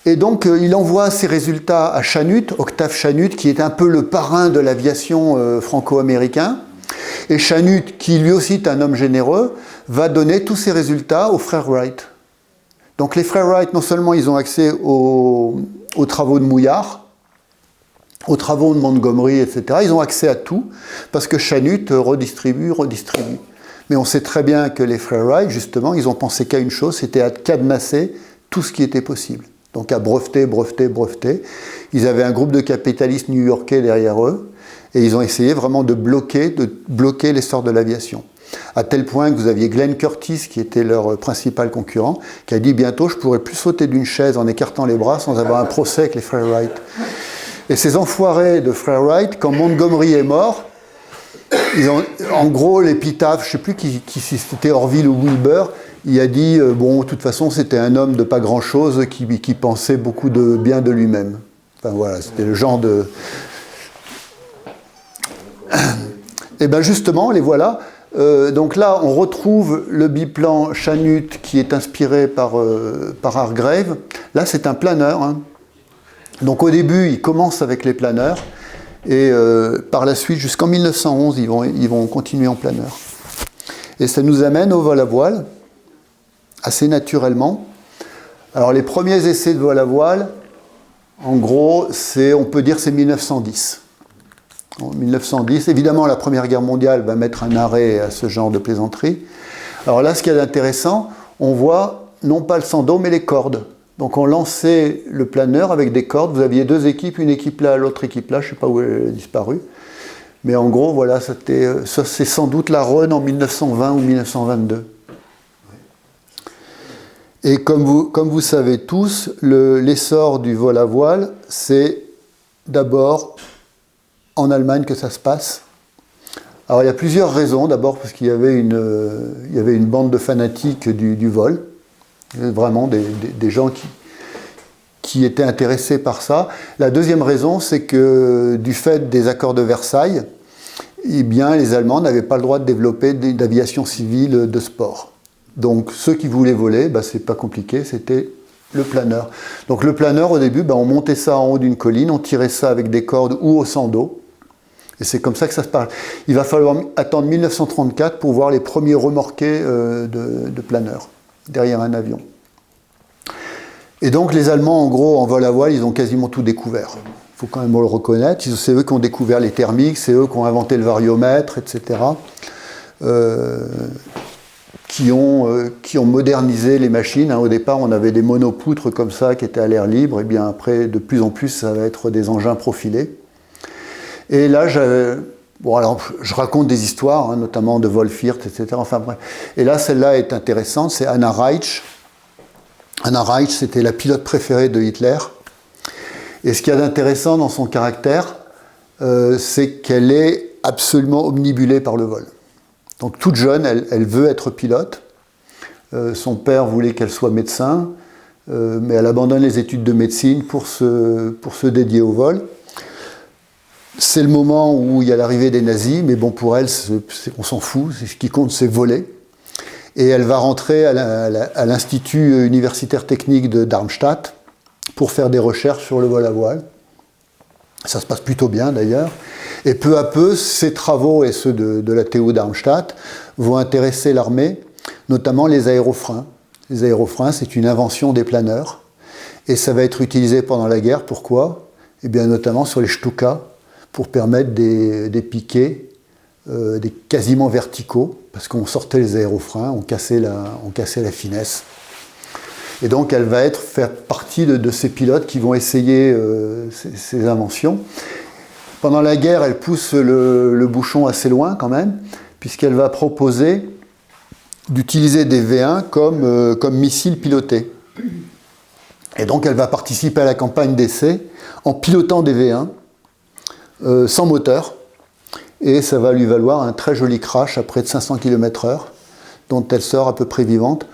Speaker 1: Et donc, il envoie ses résultats à Chanute, Octave Chanute, qui est un peu le parrain de l'aviation franco-américain. Et Chanute, qui lui aussi est un homme généreux, va donner tous ses résultats aux frères Wright. Donc les frères Wright, non seulement ils ont accès aux travaux de Mouillard, aux travaux de Montgomery, etc. Ils ont accès à tout, parce que Chanute redistribue. Mais on sait très bien que les frères Wright, justement, ils ont pensé qu'à une chose, c'était à cadenasser tout ce qui était possible. Donc à breveter. Ils avaient un groupe de capitalistes new-yorkais derrière eux, et ils ont essayé vraiment de bloquer l'essor de l'aviation. À tel point que vous aviez Glenn Curtis, qui était leur principal concurrent, qui a dit bientôt je ne pourrai plus sauter d'une chaise en écartant les bras sans avoir un procès avec les frères Wright. Et ces enfoirés de frères Wright, quand Montgomery est mort, en gros l'épitaphe, je ne sais plus si c'était Orville ou Wilbur, il a dit, de toute façon, c'était un homme de pas grand-chose qui pensait beaucoup de bien de lui-même. Enfin voilà, c'était le genre de... Et bien justement, les voilà. Donc là, on retrouve le biplan Chanute qui est inspiré par Hargrave. Là, c'est un planeur. Hein. Donc au début, il commence avec les planeurs. Et par la suite, jusqu'en 1911, ils vont continuer en planeur. Et ça nous amène au vol à voile. Assez naturellement. Alors les premiers essais de vol à voile, en gros, on peut dire c'est 1910. En 1910, évidemment, la Première Guerre mondiale va mettre un arrêt à ce genre de plaisanterie. Alors là, ce qu'il y a d'intéressant, on voit non pas le sando, mais les cordes. Donc on lançait le planeur avec des cordes. Vous aviez deux équipes, une équipe là, l'autre équipe là, je ne sais pas où elle a disparu. Mais en gros, voilà, ça c'est sans doute la run en 1920 ou 1922. Et comme vous savez tous, l'essor du vol à voile, c'est d'abord en Allemagne que ça se passe. Alors il y a plusieurs raisons. D'abord parce qu'il y avait une bande de fanatiques du vol, vraiment des gens qui étaient intéressés par ça. La deuxième raison, c'est que du fait des accords de Versailles, eh bien, les Allemands n'avaient pas le droit de développer d'aviation civile de sport. Donc ceux qui voulaient voler, c'est pas compliqué, c'était le planeur. Donc le planeur, au début, on montait ça en haut d'une colline, on tirait ça avec des cordes ou au sando. Et c'est comme ça que ça se passe. Il va falloir attendre 1934 pour voir les premiers remorqués de planeurs derrière un avion. Et donc les Allemands, en gros, en vol à voile, ils ont quasiment tout découvert. Il faut quand même le reconnaître. C'est eux qui ont découvert les thermiques, c'est eux qui ont inventé le variomètre, etc. Qui ont modernisé les machines. Au départ, on avait des monopoutres comme ça qui étaient à l'air libre. Et bien après, de plus en plus, ça va être des engins profilés. Et là, je raconte des histoires, notamment de Wolf-Wirth, etc. Enfin bref. Et là, celle-là est intéressante. C'est Anna Reitsch. Anna Reitsch, c'était la pilote préférée de Hitler. Et ce qu'il y a d'intéressant dans son caractère, c'est qu'elle est absolument omnibulée par le vol. Donc toute jeune, elle veut être pilote. Son père voulait qu'elle soit médecin, mais elle abandonne les études de médecine pour se dédier au vol. C'est le moment où il y a l'arrivée des nazis, mais bon, pour elle, on s'en fout. Ce qui compte, c'est voler. Et elle va rentrer à l'Institut universitaire technique de Darmstadt pour faire des recherches sur le vol à voile. Ça se passe plutôt bien d'ailleurs. Et peu à peu, ces travaux et ceux de la TU Darmstadt vont intéresser l'armée, notamment les aérofreins. Les aérofreins, c'est une invention des planeurs. Et ça va être utilisé pendant la guerre. Pourquoi ? Eh bien, notamment sur les Stuka, pour permettre des piquets des quasiment verticaux, parce qu'on sortait les aérofreins, on cassait la finesse. Et donc elle va faire partie de ces pilotes qui vont essayer ces inventions. Pendant la guerre, elle pousse le bouchon assez loin quand même, puisqu'elle va proposer d'utiliser des V1 comme missiles pilotés. Et donc elle va participer à la campagne d'essai en pilotant des V1 sans moteur. Et ça va lui valoir un très joli crash à près de 500 km/h, dont elle sort à peu près vivante.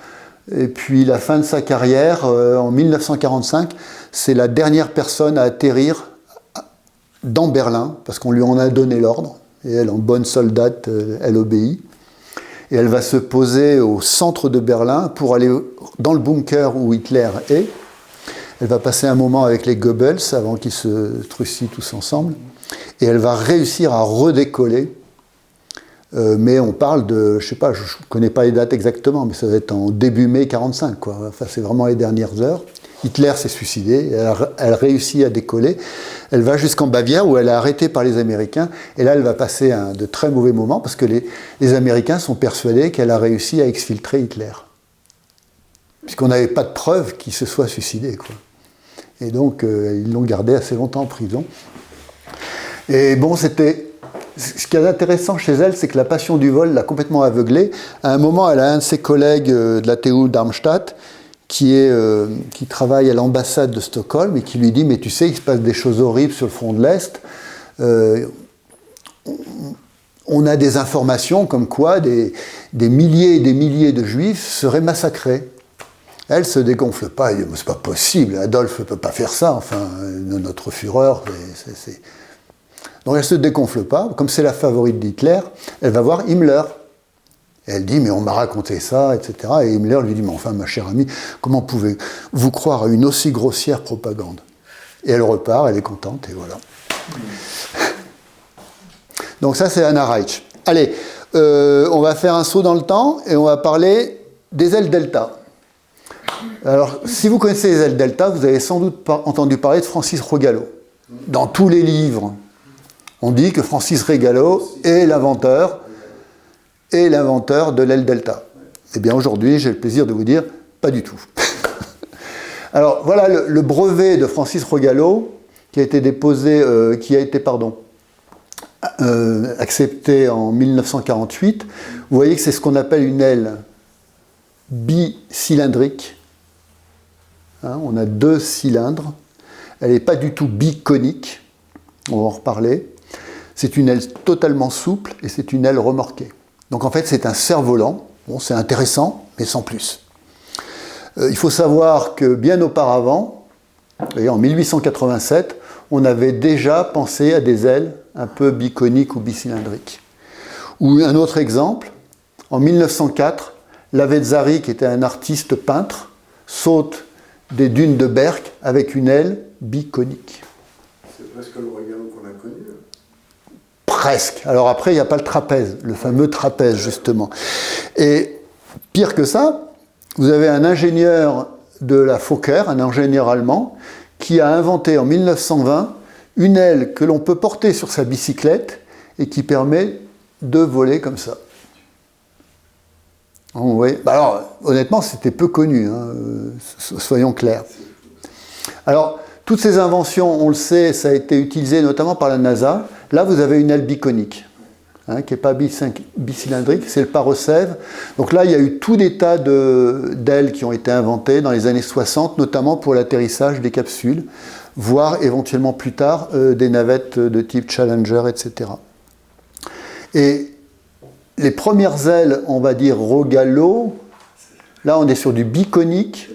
Speaker 1: Et puis la fin de sa carrière, en 1945, c'est la dernière personne à atterrir dans Berlin, parce qu'on lui en a donné l'ordre, et elle, en bonne soldate, elle obéit. Et elle va se poser au centre de Berlin pour aller dans le bunker où Hitler est. Elle va passer un moment avec les Goebbels avant qu'ils se trucident tous ensemble. Et elle va réussir à redécoller. Mais on parle de, je ne sais pas, je ne connais pas les dates exactement, mais ça va être en début mai 1945, quoi. Enfin, c'est vraiment les dernières heures. Hitler s'est suicidé, elle réussit à décoller. Elle va jusqu'en Bavière où elle est arrêtée par les Américains. Et là, elle va passer de très mauvais moments parce que les Américains sont persuadés qu'elle a réussi à exfiltrer Hitler. Puisqu'on n'avait pas de preuve qu'il se soit suicidé, quoi. Et donc, ils l'ont gardée assez longtemps en prison. Et bon, ce qui est intéressant chez elle, c'est que la passion du vol l'a complètement aveuglée. À un moment, elle a un de ses collègues de la TU Darmstadt qui travaille à l'ambassade de Stockholm et qui lui dit « Mais tu sais, il se passe des choses horribles sur le front de l'Est. On a des informations comme quoi des milliers et des milliers de Juifs seraient massacrés. » Elle se dégonfle pas, elle dit « C'est pas possible, Adolphe ne peut pas faire ça, enfin, notre Führer, c'est... » Donc elle se dégonfle pas, comme c'est la favorite d'Hitler, elle va voir Himmler. Et elle dit « Mais on m'a raconté ça, etc. » Et Himmler lui dit « Mais enfin, ma chère amie, comment pouvez-vous croire à une aussi grossière propagande ?» Et elle repart, elle est contente, et voilà. Donc ça, c'est Anna Reitsch. Allez, on va faire un saut dans le temps, et on va parler des ailes delta. Alors, si vous connaissez les ailes delta, vous avez sans doute entendu parler de Francis Rogallo. Dans tous les livres, on dit que Francis Rogallo est l'inventeur de l'aile delta. Eh bien, aujourd'hui, j'ai le plaisir de vous dire, pas du tout. Alors, voilà le brevet de Francis Rogallo qui a été déposé, acceptée en 1948. Vous voyez que c'est ce qu'on appelle une aile bicylindrique. Hein, on a 2 cylindres. Elle n'est pas du tout biconique. On va en reparler. C'est une aile totalement souple et c'est une aile remorquée. Donc en fait, c'est un cerf-volant. Bon, c'est intéressant, mais sans plus. Il faut savoir que bien auparavant, et en 1887, on avait déjà pensé à des ailes un peu biconiques ou bicylindriques. Ou un autre exemple, en 1904, Lavezzari, qui était un artiste peintre, saute des dunes de Berck avec une aile biconique.
Speaker 3: C'est presque le regard qu'on a connu.
Speaker 1: Presque. Alors après, il n'y a pas le trapèze, le fameux trapèze, justement. Et pire que ça, vous avez un ingénieur de la Fokker, un ingénieur allemand, qui a inventé en 1920 une aile que l'on peut porter sur sa bicyclette et qui permet de voler comme ça. Vous voyez, alors, honnêtement, c'était peu connu, hein, soyons clairs. Alors, toutes ces inventions, on le sait, ça a été utilisé notamment par la NASA. Là, vous avez une aile biconique, hein, qui n'est pas bicylindrique, c'est le Parosève. Donc là, il y a eu tout des tas d'ailes qui ont été inventées dans les années 60, notamment pour l'atterrissage des capsules, voire éventuellement plus tard des navettes de type Challenger, etc. Et les premières ailes, on va dire Rogallo, là on est sur du biconique.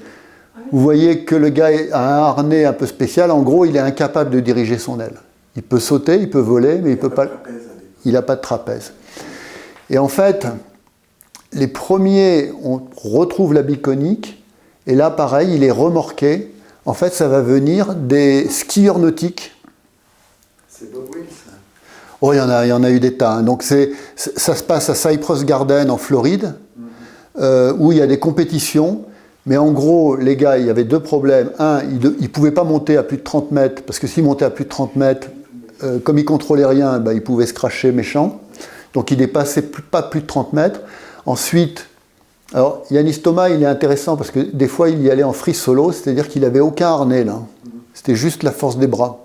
Speaker 1: Vous voyez que le gars a un harnais un peu spécial. En gros, il est incapable de diriger son aile. Il peut sauter, il peut voler, mais il n'a pas de trapèze. Et en fait, les premiers, on retrouve la biconique, et là, pareil, il est remorqué. En fait, ça va venir des skieurs nautiques.
Speaker 3: C'est Bob Wills.
Speaker 1: Oh, il y en a eu des tas. Hein. Donc, ça se passe à Cypress Garden, en Floride, où il y a des compétitions. Mais en gros, les gars, il y avait 2 problèmes. Un, ils ne pouvaient pas monter à plus de 30 mètres, parce que s'ils montaient à plus de 30 mètres, comme ils ne contrôlaient rien, ils pouvaient se cracher méchant. Donc, ils ne dépassaient pas plus de 30 mètres. Ensuite, alors, Yannis Thomas, il est intéressant, parce que des fois, il y allait en free solo, c'est-à-dire qu'il n'avait aucun harnais, là. C'était juste la force des bras.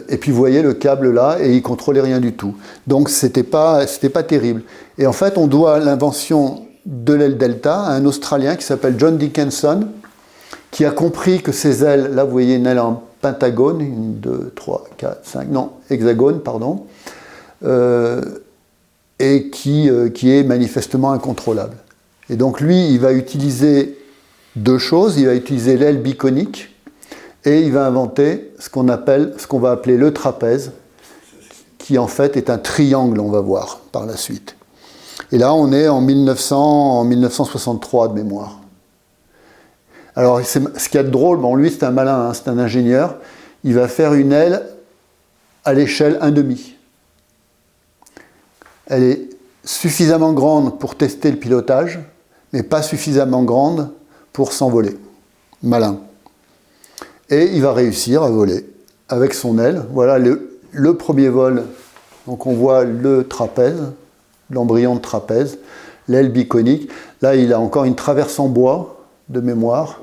Speaker 1: Et puis, vous voyez le câble là, et il ne contrôlait rien du tout. Donc, c'était pas terrible. Et en fait, on doit l'invention de l'aile delta à un Australien qui s'appelle John Dickinson, qui a compris que ces ailes, là vous voyez une aile en pentagone, 1, 2, 3, 4, 5, non, hexagone, pardon, et qui est manifestement incontrôlable. Et donc lui, il va utiliser 2 choses, il va utiliser l'aile biconique, et il va inventer ce qu'on va appeler le trapèze, qui en fait est un triangle, on va voir par la suite. Et là, on est en 1963 de mémoire. Alors, ce qu'il y a de drôle, bon, lui, c'est un malin, hein, c'est un ingénieur. Il va faire une aile à l'échelle 1,5. Elle est suffisamment grande pour tester le pilotage, mais pas suffisamment grande pour s'envoler. Malin. Et il va réussir à voler avec son aile. Voilà le premier vol. Donc, on voit le trapèze. L'embryon de trapèze, l'aile biconique. Là, il a encore une traverse en bois, de mémoire.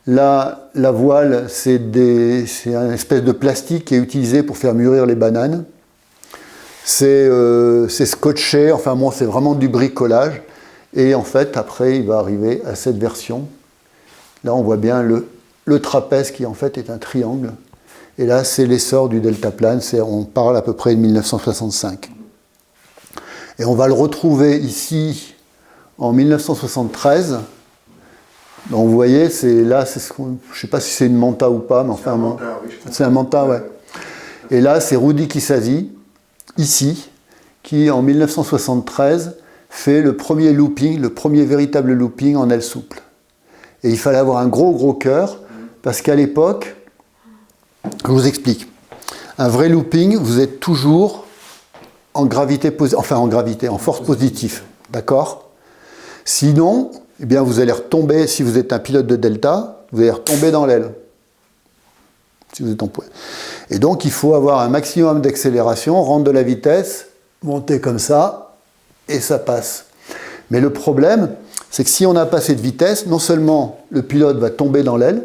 Speaker 1: Là, la voile, c'est une espèce de plastique qui est utilisé pour faire mûrir les bananes. C'est scotché, enfin bon, c'est vraiment du bricolage. Et en fait, après, il va arriver à cette version. Là, on voit bien le trapèze qui, en fait, est un triangle. Et là, c'est l'essor du deltaplane. On parle à peu près de 1965. Et on va le retrouver ici en 1973. Donc vous voyez, je ne sais pas si c'est une manta ou pas, mais enfin, c'est un manta, ouais. Et là, c'est Rudi Kisasi, ici, qui en 1973 fait le premier looping, le premier véritable looping en aile souple. Et il fallait avoir un gros cœur, parce qu'à l'époque, je vous explique, un vrai looping, vous êtes toujours en force positive, d'accord? Sinon, eh bien, vous allez retomber, si vous êtes un pilote de delta, vous allez retomber dans l'aile, si vous êtes en poids. Et donc, il faut avoir un maximum d'accélération, rendre de la vitesse, monter comme ça, et ça passe. Mais le problème, c'est que si on n'a pas assez de vitesse, non seulement le pilote va tomber dans l'aile,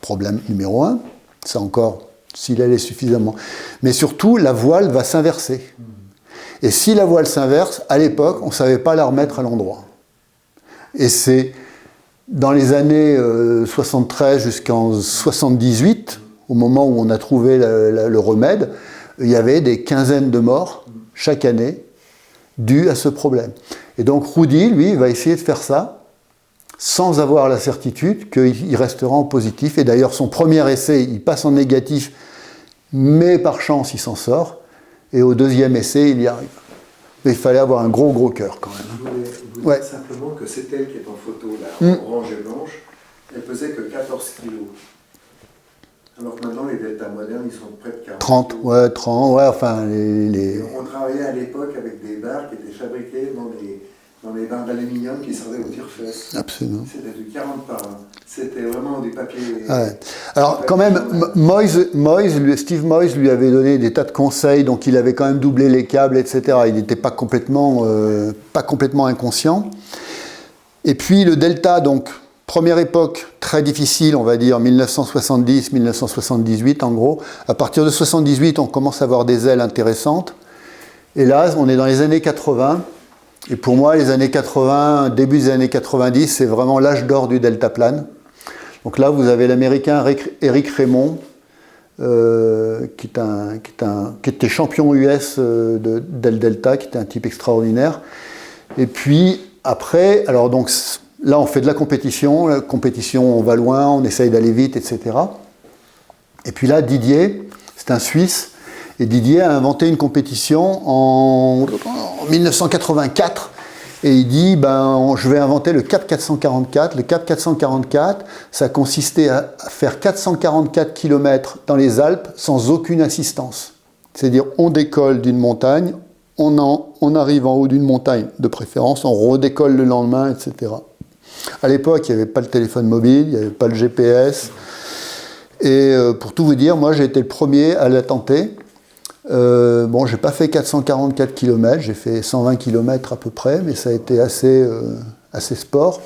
Speaker 1: problème numéro 1, ça encore, s'il allait suffisamment. Mais surtout, la voile va s'inverser. Et si la voile s'inverse, à l'époque, on ne savait pas la remettre à l'endroit. Et c'est dans les années 73 jusqu'en 78, au moment où on a trouvé le remède, il y avait des quinzaines de morts chaque année dues à ce problème. Et donc Roudy, lui, va essayer de faire ça sans avoir la certitude qu'il restera en positif. Et d'ailleurs, son premier essai, il passe en négatif, mais par chance, il s'en sort. Et au deuxième essai, il y arrive. Mais il fallait avoir un gros cœur quand même.
Speaker 3: Je voulais vous dire simplement que c'est elle qui est en photo, là, orange et blanche. Elle pesait que 14 kilos. Alors que maintenant, les deltas modernes, ils sont près de 40
Speaker 1: 30,
Speaker 3: kilos.
Speaker 1: 30, enfin...
Speaker 3: On travaillait à l'époque avec des barres qui étaétaient fabriquées dans les barres d'aluminium qui servaient aux tire-fesses.
Speaker 1: Absolument.
Speaker 3: C'était du 40 par 1. C'était vraiment des papiers...
Speaker 1: Ouais. Alors quand même, Steve Moyes lui avait donné des tas de conseils, donc il avait quand même doublé les câbles, etc. Il n'était pas complètement inconscient. Et puis le Delta, donc première époque très difficile, on va dire 1970-1978 en gros. À partir de 78, on commence à avoir des ailes intéressantes. Et là, on est dans les années 80. Et pour moi, les années 80, début des années 90, c'est vraiment l'âge d'or du deltaplane. Donc là, vous avez l'Américain Eric Raymond, qui était champion US del Delta, qui était un type extraordinaire. Et puis après, alors donc là, on fait de la compétition, on va loin, on essaye d'aller vite, etc. Et puis là, Didier, c'est un Suisse, et Didier a inventé une compétition en 1984. Et il dit, je vais inventer le Cap 444. Le Cap 444, ça consistait à faire 444 km dans les Alpes sans aucune assistance. C'est-à-dire, on décolle d'une montagne, on arrive en haut d'une montagne de préférence, on redécolle le lendemain, etc. À l'époque, il n'y avait pas le téléphone mobile, il n'y avait pas le GPS. Et pour tout vous dire, moi, j'ai été le premier à la tenter. J'ai pas fait 444 km, j'ai fait 120 km à peu près, mais ça a été assez sport.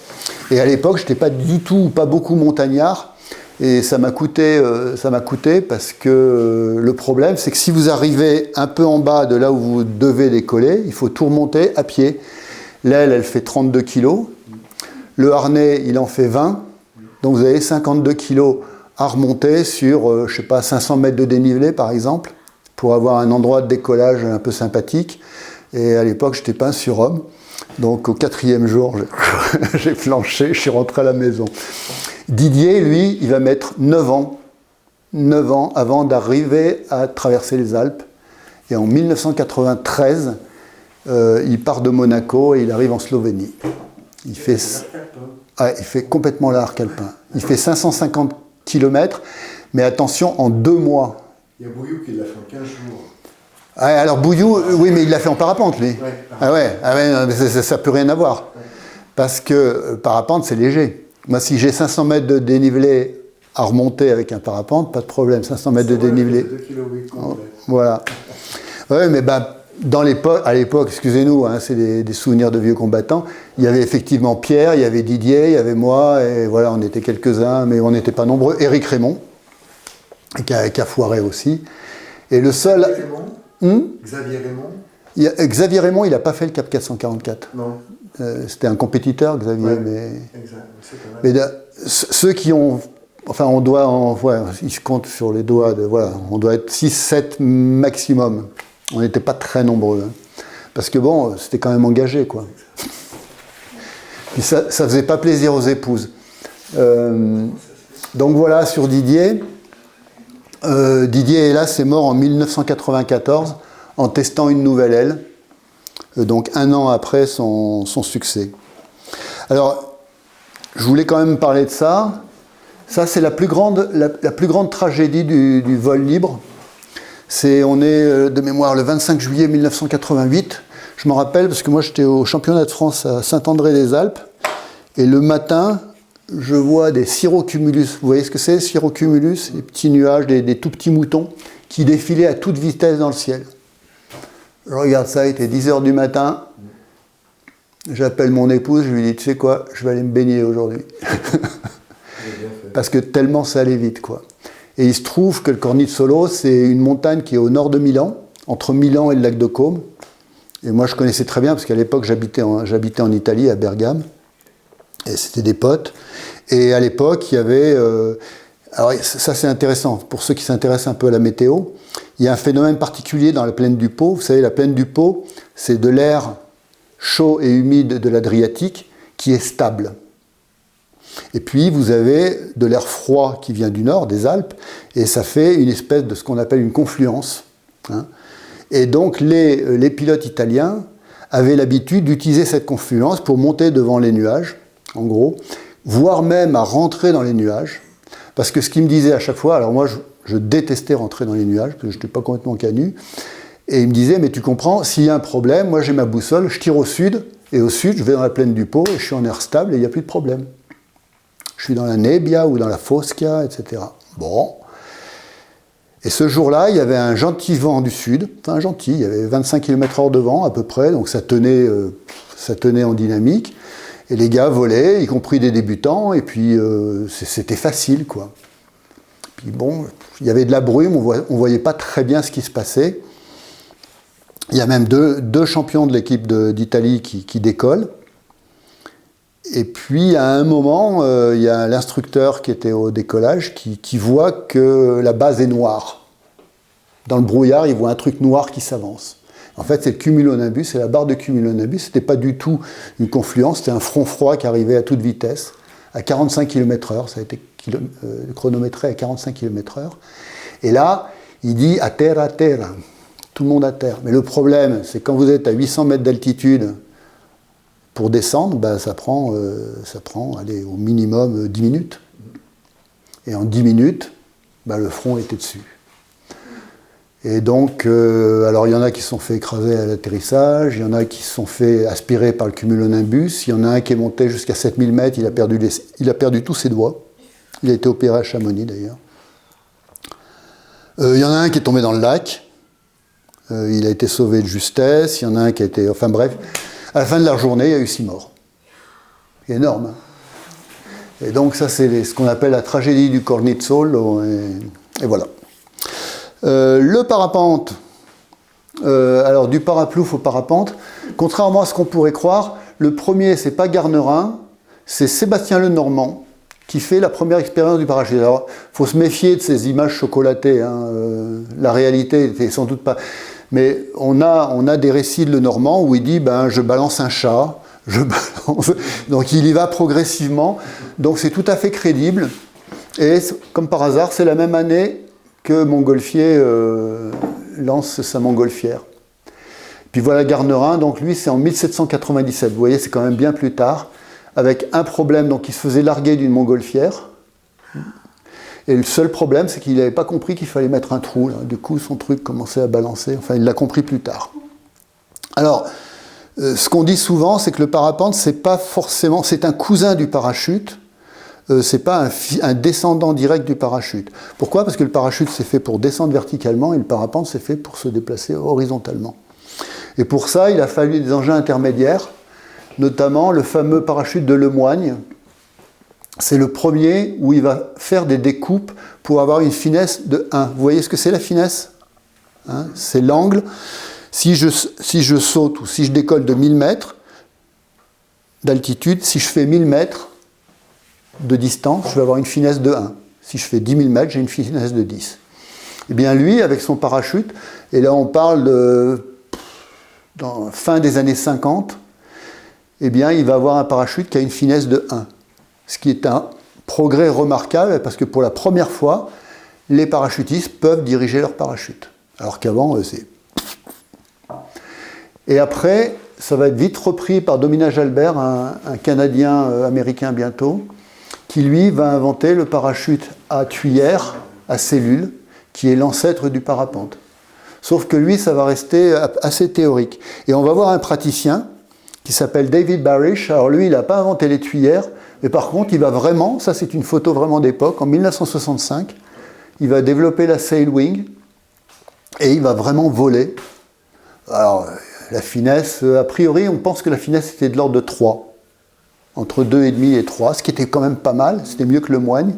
Speaker 1: Et à l'époque, j'étais pas du tout, pas beaucoup montagnard, et ça m'a coûté parce que le problème, c'est que si vous arrivez un peu en bas de là où vous devez décoller, il faut tout remonter à pied. L'aile, elle fait 32 kg, le harnais, il en fait 20, donc vous avez 52 kg à remonter sur, 500 mètres de dénivelé par exemple, pour avoir un endroit de décollage un peu sympathique. Et à l'époque, je n'étais pas un surhomme. Donc au 4e jour, j'ai flanché, je suis rentré à la maison. Didier, lui, il va mettre 9 ans avant d'arriver à traverser les Alpes. Et en 1993, il part de Monaco et il arrive en Slovénie. Il fait complètement l'arc alpin. Il fait 550 km, mais attention, en 2 mois.
Speaker 3: Il y a Bouillou qui l'a fait en 15 jours.
Speaker 1: Ah, alors Bouillou, oui, mais il l'a fait en parapente, lui. Ouais, ça peut rien avoir. Ouais. Parce que parapente, c'est léger. Moi, si j'ai 500 mètres de dénivelé à remonter avec un parapente, pas de problème. 500 mètres de dénivelé.
Speaker 3: 2 km complet.
Speaker 1: Voilà. Ouais, mais à l'époque, excusez-nous, hein, c'est des souvenirs de vieux combattants, il y avait effectivement Pierre, il y avait Didier, il y avait moi, et voilà, on était quelques-uns, mais on n'était pas nombreux. Eric Raymond, qui a foiré aussi. Et le seul...
Speaker 3: Xavier Raymond.
Speaker 1: Xavier Raymond, il n'a pas fait le Cap 444.
Speaker 3: Non.
Speaker 1: C'était un compétiteur, Xavier,
Speaker 3: ouais,
Speaker 1: mais...
Speaker 3: Exact.
Speaker 1: Mais ceux qui ont... Enfin, ils se comptent sur les doigts de... Voilà, on doit être 6-7 maximum. On n'était pas très nombreux. Hein. Parce que bon, c'était quand même engagé, quoi. Puis ça faisait pas plaisir aux épouses. Donc voilà, sur Didier. Didier, hélas, est mort en 1994 en testant une nouvelle aile. Donc 1 an après son succès. Alors, je voulais quand même parler de ça. Ça, c'est la plus grande tragédie du vol libre. On est de mémoire le 25 juillet 1988. Je m'en rappelle parce que moi j'étais au championnat de France à Saint-André-des-Alpes. Et le matin, je vois des cirrocumulus. Vous voyez ce que c'est, cirrocumulus? Des petits nuages, des tout petits moutons qui défilaient à toute vitesse dans le ciel. Je regarde ça, il était 10h du matin. J'appelle mon épouse, je lui dis, tu sais quoi, je vais aller me baigner aujourd'hui. Parce que tellement ça allait vite, quoi. Et il se trouve que le Cornizzolo, c'est une montagne qui est au nord de Milan, entre Milan et le lac de Côme. Et moi, je connaissais très bien, parce qu'à l'époque, j'habitais en Italie, à Bergame. Et c'était des potes. Et à l'époque, il y avait... alors ça, c'est intéressant. Pour ceux qui s'intéressent un peu à la météo, il y a un phénomène particulier dans la plaine du Pô. Vous savez, la plaine du Pô, c'est de l'air chaud et humide de l'Adriatique qui est stable. Et puis, vous avez de l'air froid qui vient du nord, des Alpes, et ça fait une espèce de ce qu'on appelle une confluence. Hein. Et donc, les pilotes italiens avaient l'habitude d'utiliser cette confluence pour monter devant les nuages, en gros, voire même à rentrer dans les nuages. Parce que ce qu'ils me disaient à chaque fois, alors moi, je détestais rentrer dans les nuages, parce que je n'étais pas complètement canu, et ils me disaient, mais tu comprends, s'il y a un problème, moi j'ai ma boussole, je tire au sud, et au sud, je vais dans la plaine du Pô, et je suis en air stable, et il n'y a plus de problème. Je suis dans la Nebbia ou dans la Foschia, etc. Bon. Et ce jour-là, il y avait un gentil vent du sud, enfin gentil, il y avait 25 km/h de vent à peu près, donc ça tenait en dynamique. Et les gars volaient, y compris des débutants, et puis c'était facile, quoi. Puis bon, il y avait de la brume, on voyait pas très bien ce qui se passait. Il y a même deux champions de l'équipe d'Italie qui décollent. Et puis, à un moment, il y a l'instructeur qui était au décollage qui voit que la base est noire. Dans le brouillard, il voit un truc noir qui s'avance. En fait, c'est le cumulonimbus, c'est la barre de cumulonimbus. C'était pas du tout une confluence, c'était un front froid qui arrivait à toute vitesse, à 45 km/h. Ça a été chronométré à 45 km/h. Et là, il dit à terra, tout le monde à terre. Mais le problème, c'est quand vous êtes à 800 mètres d'altitude, pour descendre, ben, ça prend allez, au minimum 10 minutes. Et en 10 minutes, ben, le front était dessus. Et donc, alors il y en a qui se sont fait écraser à l'atterrissage, il y en a qui se sont fait aspirer par le cumulonimbus, il y en a un qui est monté jusqu'à 7000 mètres, il a perdu tous ses doigts. Il a été opéré à Chamonix d'ailleurs. Il y en a un qui est tombé dans le lac, il a été sauvé de justesse, il y en a un qui a été... Enfin bref, à la fin de la journée, il y a eu 6 morts. C'est énorme. Hein. Et donc ça, c'est ce qu'on appelle la tragédie du Cornizzolo, et voilà. Le parapente, alors du paraplouf au parapente, contrairement à ce qu'on pourrait croire, le premier, c'est pas Garnerin, c'est Sébastien Lenormand qui fait la première expérience du parachute. Alors, il faut se méfier de ces images chocolatées, hein, la réalité n'était sans doute pas... Mais on a des récits de Lenormand où il dit ben, « je balance un chat », donc il y va progressivement, donc c'est tout à fait crédible, et comme par hasard, c'est la même année que Montgolfier lance sa montgolfière. Puis voilà Garnerin, donc lui c'est en 1797, vous voyez c'est quand même bien plus tard, avec un problème, donc il se faisait larguer d'une montgolfière, et le seul problème c'est qu'il n'avait pas compris qu'il fallait mettre un trou, là. Du coup son truc commençait à balancer, enfin il l'a compris plus tard. Alors, ce qu'on dit souvent c'est que le parapente c'est pas forcément, c'est un cousin du parachute, c'est pas un descendant direct du parachute. Pourquoi ? Parce que le parachute c'est fait pour descendre verticalement et le parapente c'est fait pour se déplacer horizontalement. Et pour ça, il a fallu des engins intermédiaires, notamment le fameux parachute de Lemoigne. C'est le premier où il va faire des découpes pour avoir une finesse de 1. Vous voyez ce que c'est la finesse ? Hein, c'est l'angle. Si je saute ou si je décolle de 1000 mètres d'altitude, si je fais 1000 mètres de distance, je vais avoir une finesse de 1. Si je fais 10 000 mètres, j'ai une finesse de 10. Eh bien lui, avec son parachute, et là on parle dans fin des années 50, eh bien il va avoir un parachute qui a une finesse de 1. Ce qui est un progrès remarquable, parce que pour la première fois, les parachutistes peuvent diriger leur parachute. Alors qu'avant, c'est... Et après, ça va être vite repris par Dominage Albert, un Canadien américain bientôt, qui lui va inventer le parachute à tuyère, à cellule, qui est l'ancêtre du parapente. Sauf que lui, ça va rester assez théorique. Et on va voir un praticien qui s'appelle David Barish. Alors lui, il n'a pas inventé les tuyères, mais par contre, il va vraiment, ça c'est une photo vraiment d'époque, en 1965, il va développer la Sailwing et il va vraiment voler. Alors, la finesse, a priori, on pense que la finesse était de l'ordre de 3. Entre 2,5 et 3, ce qui était quand même pas mal, c'était mieux que Lemoigne.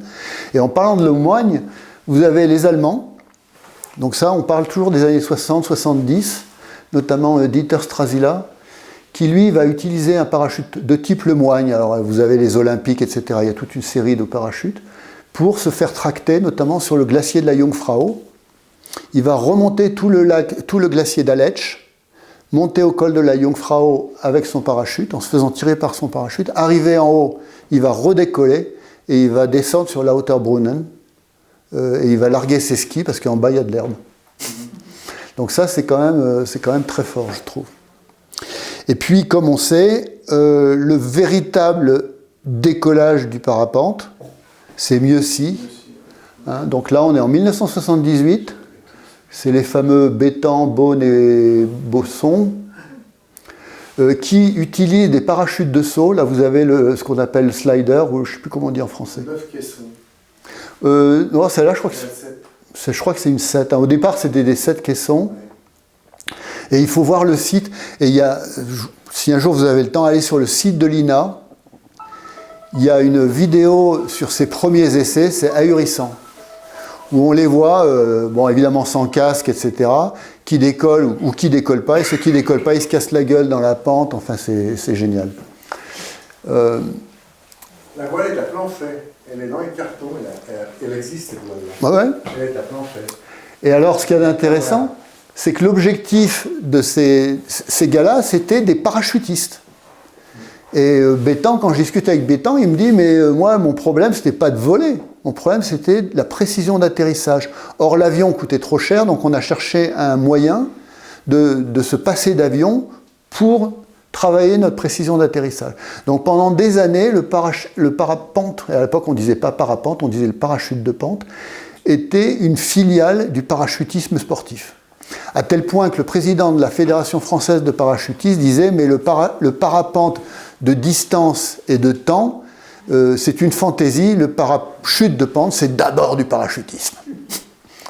Speaker 1: Et en parlant de Lemoigne, vous avez les Allemands. Donc ça, on parle toujours des années 60-70, notamment Dieter Strasila, qui lui va utiliser un parachute de type Lemoigne. Alors vous avez les Olympiques, etc. Il y a toute une série de parachutes pour se faire tracter, notamment sur le glacier de la Jungfrau. Il va remonter tout le glacier d'Aletsch, monter au col de la Jungfrau avec son parachute, en se faisant tirer par son parachute. Arrivé en haut, il va redécoller et il va descendre sur Lauterbrunnen et il va larguer ses skis parce qu'en bas il y a de l'herbe. Donc ça c'est quand même très fort, je trouve. Et puis, comme on sait, le véritable décollage du parapente, c'est Mieuxy. Hein, donc là, on est en 1978. C'est les fameux Bétan, Beaune et Bosson qui utilisent des parachutes de saut. Là, vous avez ce qu'on appelle le slider, ou je ne sais plus comment on dit en français.
Speaker 3: 9 caissons.
Speaker 1: Non, celle-là, je crois que c'est une 7. Hein. Au départ, c'était des 7 caissons. Et il faut voir le site. Et si un jour vous avez le temps, allez sur le site de l'INA. Il y a une vidéo sur ses premiers essais, c'est ahurissant. Où on les voit, bon évidemment sans casque, etc., qui décollent ou qui décollent pas. Et ceux qui décollent pas, ils se cassent la gueule dans la pente. Enfin, c'est génial.
Speaker 3: La voile est à plan fait. Elle est dans les cartons. Elle existe, cette voile-là.
Speaker 1: Ah ouais.
Speaker 3: Elle est à plan fait.
Speaker 1: Et alors, ce qu'il y a d'intéressant, c'est que l'objectif de ces gars-là, c'était des parachutistes. Et Bétan, quand je discute avec Bétan, il me dit « Mais moi, mon problème, c'était pas de voler. Mon problème, c'était la précision d'atterrissage. Or, l'avion coûtait trop cher, donc on a cherché un moyen de se passer d'avion pour travailler notre précision d'atterrissage. Donc, pendant des années, le parapente, et à l'époque, on ne disait pas parapente, on disait le parachute de pente, était une filiale du parachutisme sportif. À tel point que le président de la Fédération française de parachutistes disait « Mais le parapente de distance et de temps, c'est une fantaisie, le parachute de pente, c'est d'abord du parachutisme. »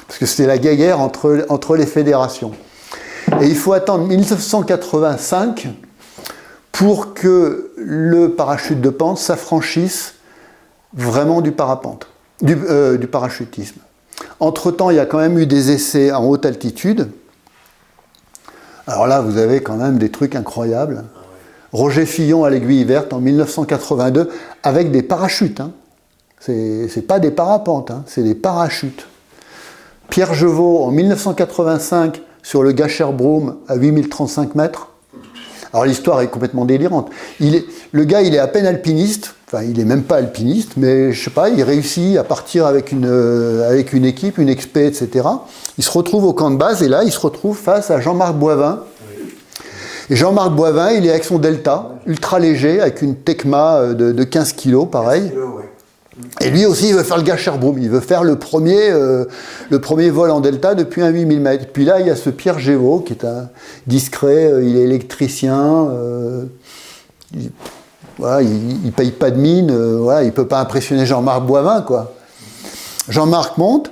Speaker 1: Parce que c'était la guerre entre les fédérations. Et il faut attendre 1985 pour que le parachute de pente s'affranchisse vraiment du parapente, du parachutisme. Entre-temps, il y a quand même eu des essais en haute altitude. Alors là, vous avez quand même des trucs incroyables. Roger Fillon à l'Aiguille Verte en 1982, avec des parachutes. Hein. C'est pas des parapentes, hein, c'est des parachutes. Pierre Jevaux en 1985 sur le Gasherbrum à 8035 mètres. Alors l'histoire est complètement délirante. Le gars, il est à peine alpiniste. Enfin, il n'est même pas alpiniste, mais je sais pas, il réussit à partir avec une équipe, une expé, etc. Il se retrouve au camp de base et là, il se retrouve face à Jean-Marc Boivin. Et Jean-Marc Boivin, il est avec son Delta, ultra léger, avec une Tecma de 15 kg, pareil. Et lui aussi, il veut faire le Gasherbrum. Il veut faire le premier vol en Delta depuis un 8000 mètres. Puis là, il y a ce Pierre Gévaux, qui est un discret, il est électricien. Voilà, il ne paye pas de mine, voilà, il ne peut pas impressionner Jean-Marc Boivin, quoi. Jean-Marc monte,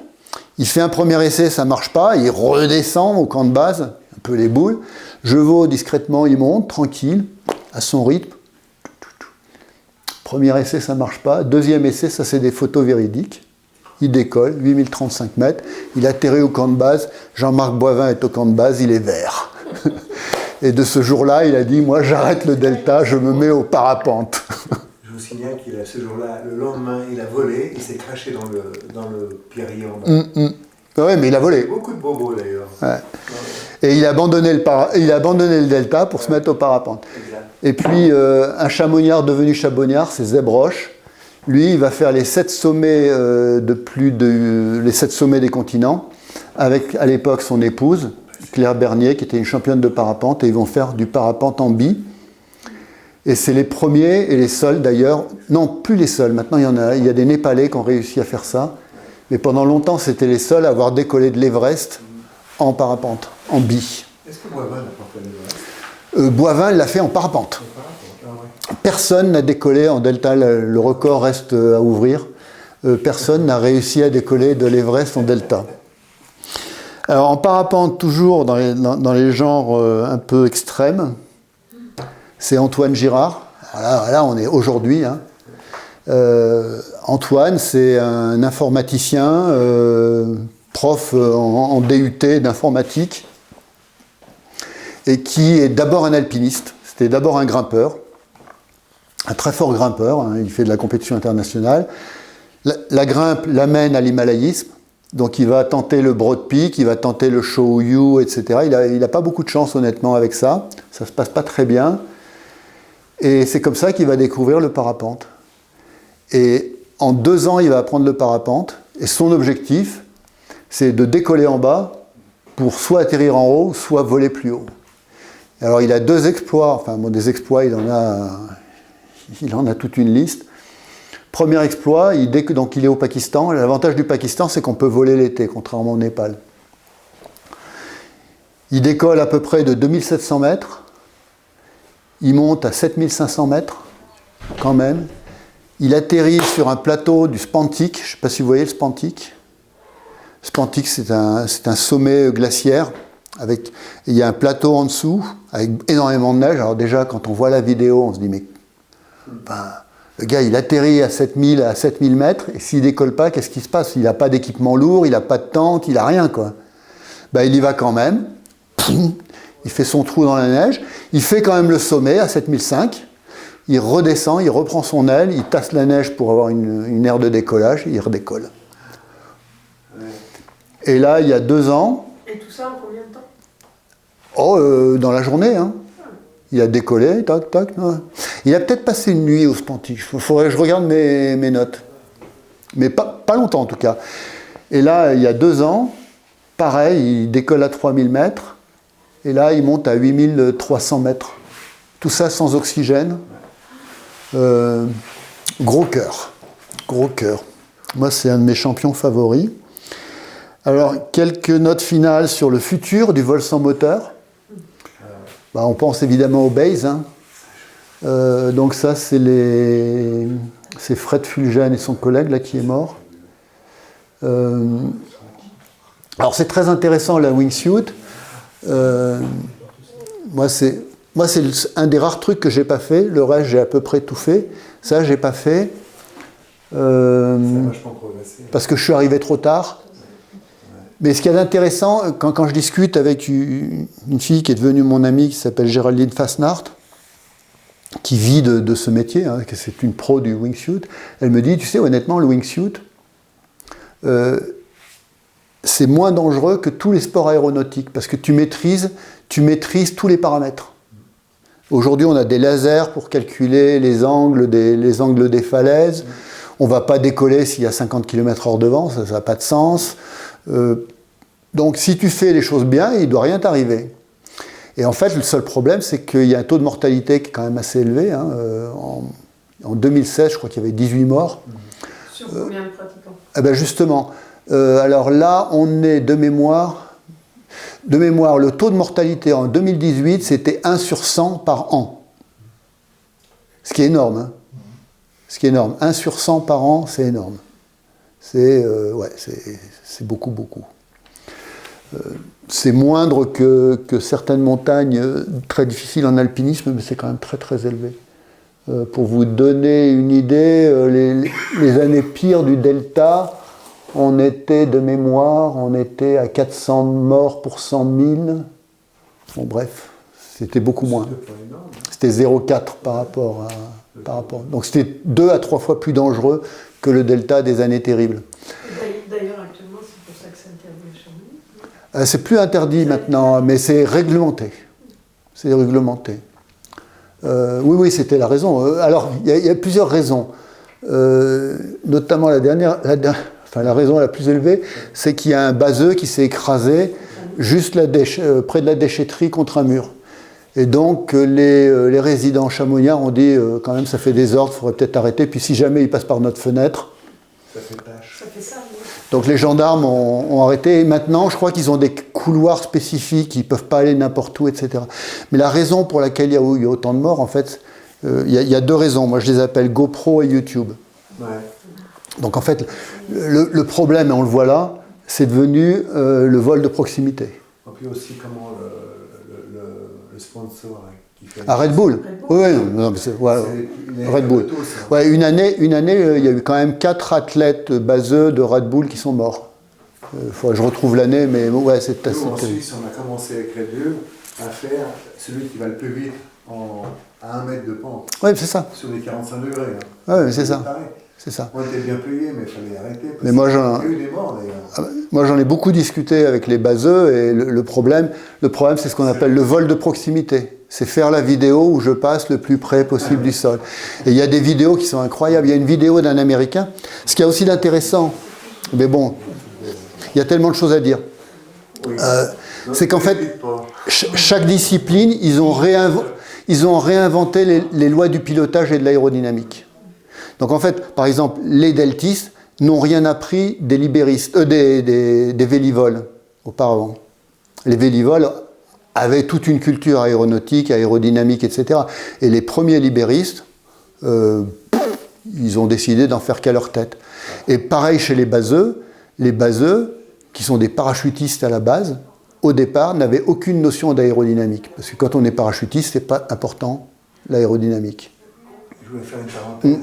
Speaker 1: il fait un premier essai, ça ne marche pas, il redescend au camp de base, un peu les boules. Jevaux, discrètement, il monte, tranquille, à son rythme. Premier essai, ça ne marche pas. Deuxième essai, ça c'est des photos véridiques. Il décolle, 8035 mètres, il atterrit au camp de base. Jean-Marc Boivin est au camp de base, il est vert. Et de ce jour-là, il a dit, moi j'arrête le Delta, je me mets au parapente.
Speaker 3: Je vous signale qu'il a ce jour-là, le lendemain, il a volé, il s'est craché dans le pierrier en bas.
Speaker 1: Oui, mais il a volé.
Speaker 3: Beaucoup de bobos d'ailleurs.
Speaker 1: Ouais. Et il a abandonné le Delta pour se mettre au parapente.
Speaker 3: Exact.
Speaker 1: Et puis, un chamonniard devenu chamonniard, c'est Zeb Roche. Lui, il va faire les 7 sommets les 7 sommets des continents, avec à l'époque son épouse, Claire Bernier, qui était une championne de parapente, et ils vont faire du parapente en bi. Et c'est les premiers et les seuls d'ailleurs, non, plus les seuls, maintenant il y a des Népalais qui ont réussi à faire ça, mais pendant longtemps c'était les seuls à avoir décollé de l'Everest en parapente, en bi.
Speaker 3: Est-ce que Boivin n'a pas fait l'Everest ?
Speaker 1: Boivin l'a fait en parapente. Personne n'a décollé en Delta, le record reste à ouvrir. Personne n'a réussi à décoller de l'Everest en Delta. Alors en parapente, toujours dans les genres un peu extrêmes, c'est Antoine Girard. Là on est aujourd'hui. Hein. Antoine, c'est un informaticien, prof en DUT d'informatique, et qui est d'abord un alpiniste. C'était d'abord un grimpeur, un très fort grimpeur, hein, il fait de la compétition internationale. La grimpe l'amène à l'himalayisme, donc il va tenter le Broad Peak, il va tenter le Shouyu, etc. Il n'a pas beaucoup de chance honnêtement avec ça, ça ne se passe pas très bien. Et c'est comme ça qu'il va découvrir le parapente. Et en 2 ans, il va apprendre le parapente, et son objectif, c'est de décoller en bas pour soit atterrir en haut, soit voler plus haut. Alors il a 2 exploits, enfin bon, des exploits, il en a toute une liste. Premier exploit, donc il est au Pakistan. L'avantage du Pakistan, c'est qu'on peut voler l'été, contrairement au Népal. Il décolle à peu près de 2700 mètres. Il monte à 7500 mètres, quand même. Il atterrit sur un plateau du Spantik. Je ne sais pas si vous voyez le Spantik. Spantik, c'est un sommet glaciaire. Il y a un plateau en dessous, avec énormément de neige. Alors déjà, quand on voit la vidéo, on se dit, mais le gars, il atterrit à 7000 mètres, et s'il ne décolle pas, qu'est-ce qui se passe? Il n'a pas d'équipement lourd, il n'a pas de tente, il n'a rien, quoi. Il y va quand même. Il fait son trou dans la neige. Il fait quand même le sommet à 7005. Il redescend, il reprend son aile, il tasse la neige pour avoir une aire de décollage, et il redécolle. Et là, il y a 2 ans...
Speaker 4: Et tout ça en combien de temps?
Speaker 1: Dans la journée, hein. Il a décollé, tac, tac. Ouais. Il a peut-être passé une nuit au Spantik. Il faudrait que je regarde mes notes. Mais pas longtemps, en tout cas. Et là, il y a 2 ans, pareil, il décolle à 3000 mètres. Et là, il monte à 8300 mètres. Tout ça sans oxygène. Gros cœur. Gros cœur. Moi, c'est un de mes champions favoris. Alors, quelques notes finales sur le futur du vol sans moteur. On pense évidemment au Base. Hein. Donc ça, c'est Fred Fulgen et son collègue là, qui est mort. Alors c'est très intéressant la wingsuit. Moi, c'est un des rares trucs que j'ai pas fait. Le reste, j'ai à peu près tout fait. Ça, j'ai pas fait. Parce que je suis arrivé trop tard. Mais ce qu'il y a d'intéressant, quand je discute avec une fille qui est devenue mon amie, qui s'appelle Géraldine Fasnart, qui vit de ce métier, hein, que c'est une pro du wingsuit, elle me dit, tu sais, honnêtement, le wingsuit, c'est moins dangereux que tous les sports aéronautiques, parce que tu maîtrises tous les paramètres. Aujourd'hui, on a des lasers pour calculer les angles des falaises. On ne va pas décoller s'il y a 50 km/h de vent, ça n'a pas de sens. Donc si tu fais les choses bien, il ne doit rien t'arriver. Et en fait, le seul problème, c'est qu'il y a un taux de mortalité qui est quand même assez élevé. Hein. En 2016, je crois qu'il y avait 18 morts.
Speaker 4: Sur combien de pratiquants?
Speaker 1: Justement, alors là, on est de mémoire, le taux de mortalité en 2018, c'était 1 sur 100 par an. Ce qui est énorme. Hein. Ce qui est énorme. 1 sur 100 par an, c'est énorme. C'est beaucoup, beaucoup. C'est moindre que certaines montagnes très difficiles en alpinisme, mais c'est quand même très, très élevé. Pour vous donner une idée, les années pires du delta, on était de mémoire, à 400 morts pour 100 000. Bon, bref, c'était beaucoup moins. C'était 0,4 par rapport. Donc c'était 2 à 3 fois plus dangereux que le delta des années terribles.
Speaker 4: D'ailleurs, actuellement, c'est pour ça que c'est interdit à Chamonix.
Speaker 1: C'est plus interdit maintenant, mais c'est réglementé. C'est réglementé. Oui, c'était la raison. Alors, il y a plusieurs raisons. Notamment la raison la plus élevée, c'est qu'il y a un baseux qui s'est écrasé juste près de la déchetterie contre un mur. Et donc, les résidents chamonniards ont dit, quand même, ça fait des ordres, il faudrait peut-être arrêter. Puis si jamais ils passent par notre fenêtre...
Speaker 3: Ça fait tâche.
Speaker 4: Ça fait ça, oui.
Speaker 1: Donc les gendarmes ont arrêté. Et maintenant, je crois qu'ils ont des couloirs spécifiques, ils ne peuvent pas aller n'importe où, etc. Mais la raison pour laquelle il y a eu autant de morts, en fait, il y a 2 raisons. Moi, je les appelle GoPro et YouTube.
Speaker 3: Ouais.
Speaker 1: Donc en fait, le problème, et on le voit là, c'est devenu le vol de proximité.
Speaker 3: Et puis aussi comment le sponsor qui qui fait
Speaker 1: Ah, Red Bull. Oui, non, mais ouais, Red Bull. Ouais, une année, il y a eu quand même 4 athlètes baseux de Red Bull qui sont morts. Faudrait que je retrouve l'année, mais ouais, c'est assez.
Speaker 3: Nous, en Suisse, on a commencé avec Red Bull à faire celui qui va le plus vite à 1 mètre de pente.
Speaker 1: Oui, c'est ça.
Speaker 3: Sur les 45 degrés.
Speaker 1: Oui, c'est ça. C'est ça.
Speaker 3: Moi, j'étais bien payé, mais il fallait arrêter. Parce
Speaker 1: Mais moi,
Speaker 3: il y a eu des morts, d'ailleurs.
Speaker 1: Moi, j'en ai beaucoup discuté avec les baseux et le problème, c'est ce qu'on appelle le vol de proximité. C'est faire la vidéo où je passe le plus près possible du sol. Et il y a des vidéos qui sont incroyables. Il y a une vidéo d'un Américain. Ce qui est aussi d'intéressant, mais bon, il y a tellement de choses à dire.
Speaker 3: Oui.
Speaker 1: C'est qu'en fait, chaque discipline, ils ont réinventé les lois du pilotage et de l'aérodynamique. Donc en fait, par exemple, les deltistes n'ont rien appris des libéristes, des vélivoles auparavant. Les vélivoles avaient toute une culture aéronautique, aérodynamique, etc. Et les premiers libéristes, ils ont décidé d'en faire qu'à leur tête. Et pareil chez les baseux, qui sont des parachutistes à la base, au départ, n'avaient aucune notion d'aérodynamique. Parce que quand on est parachutiste, c'est pas important, l'aérodynamique.
Speaker 3: Je voulais faire une parenthèse.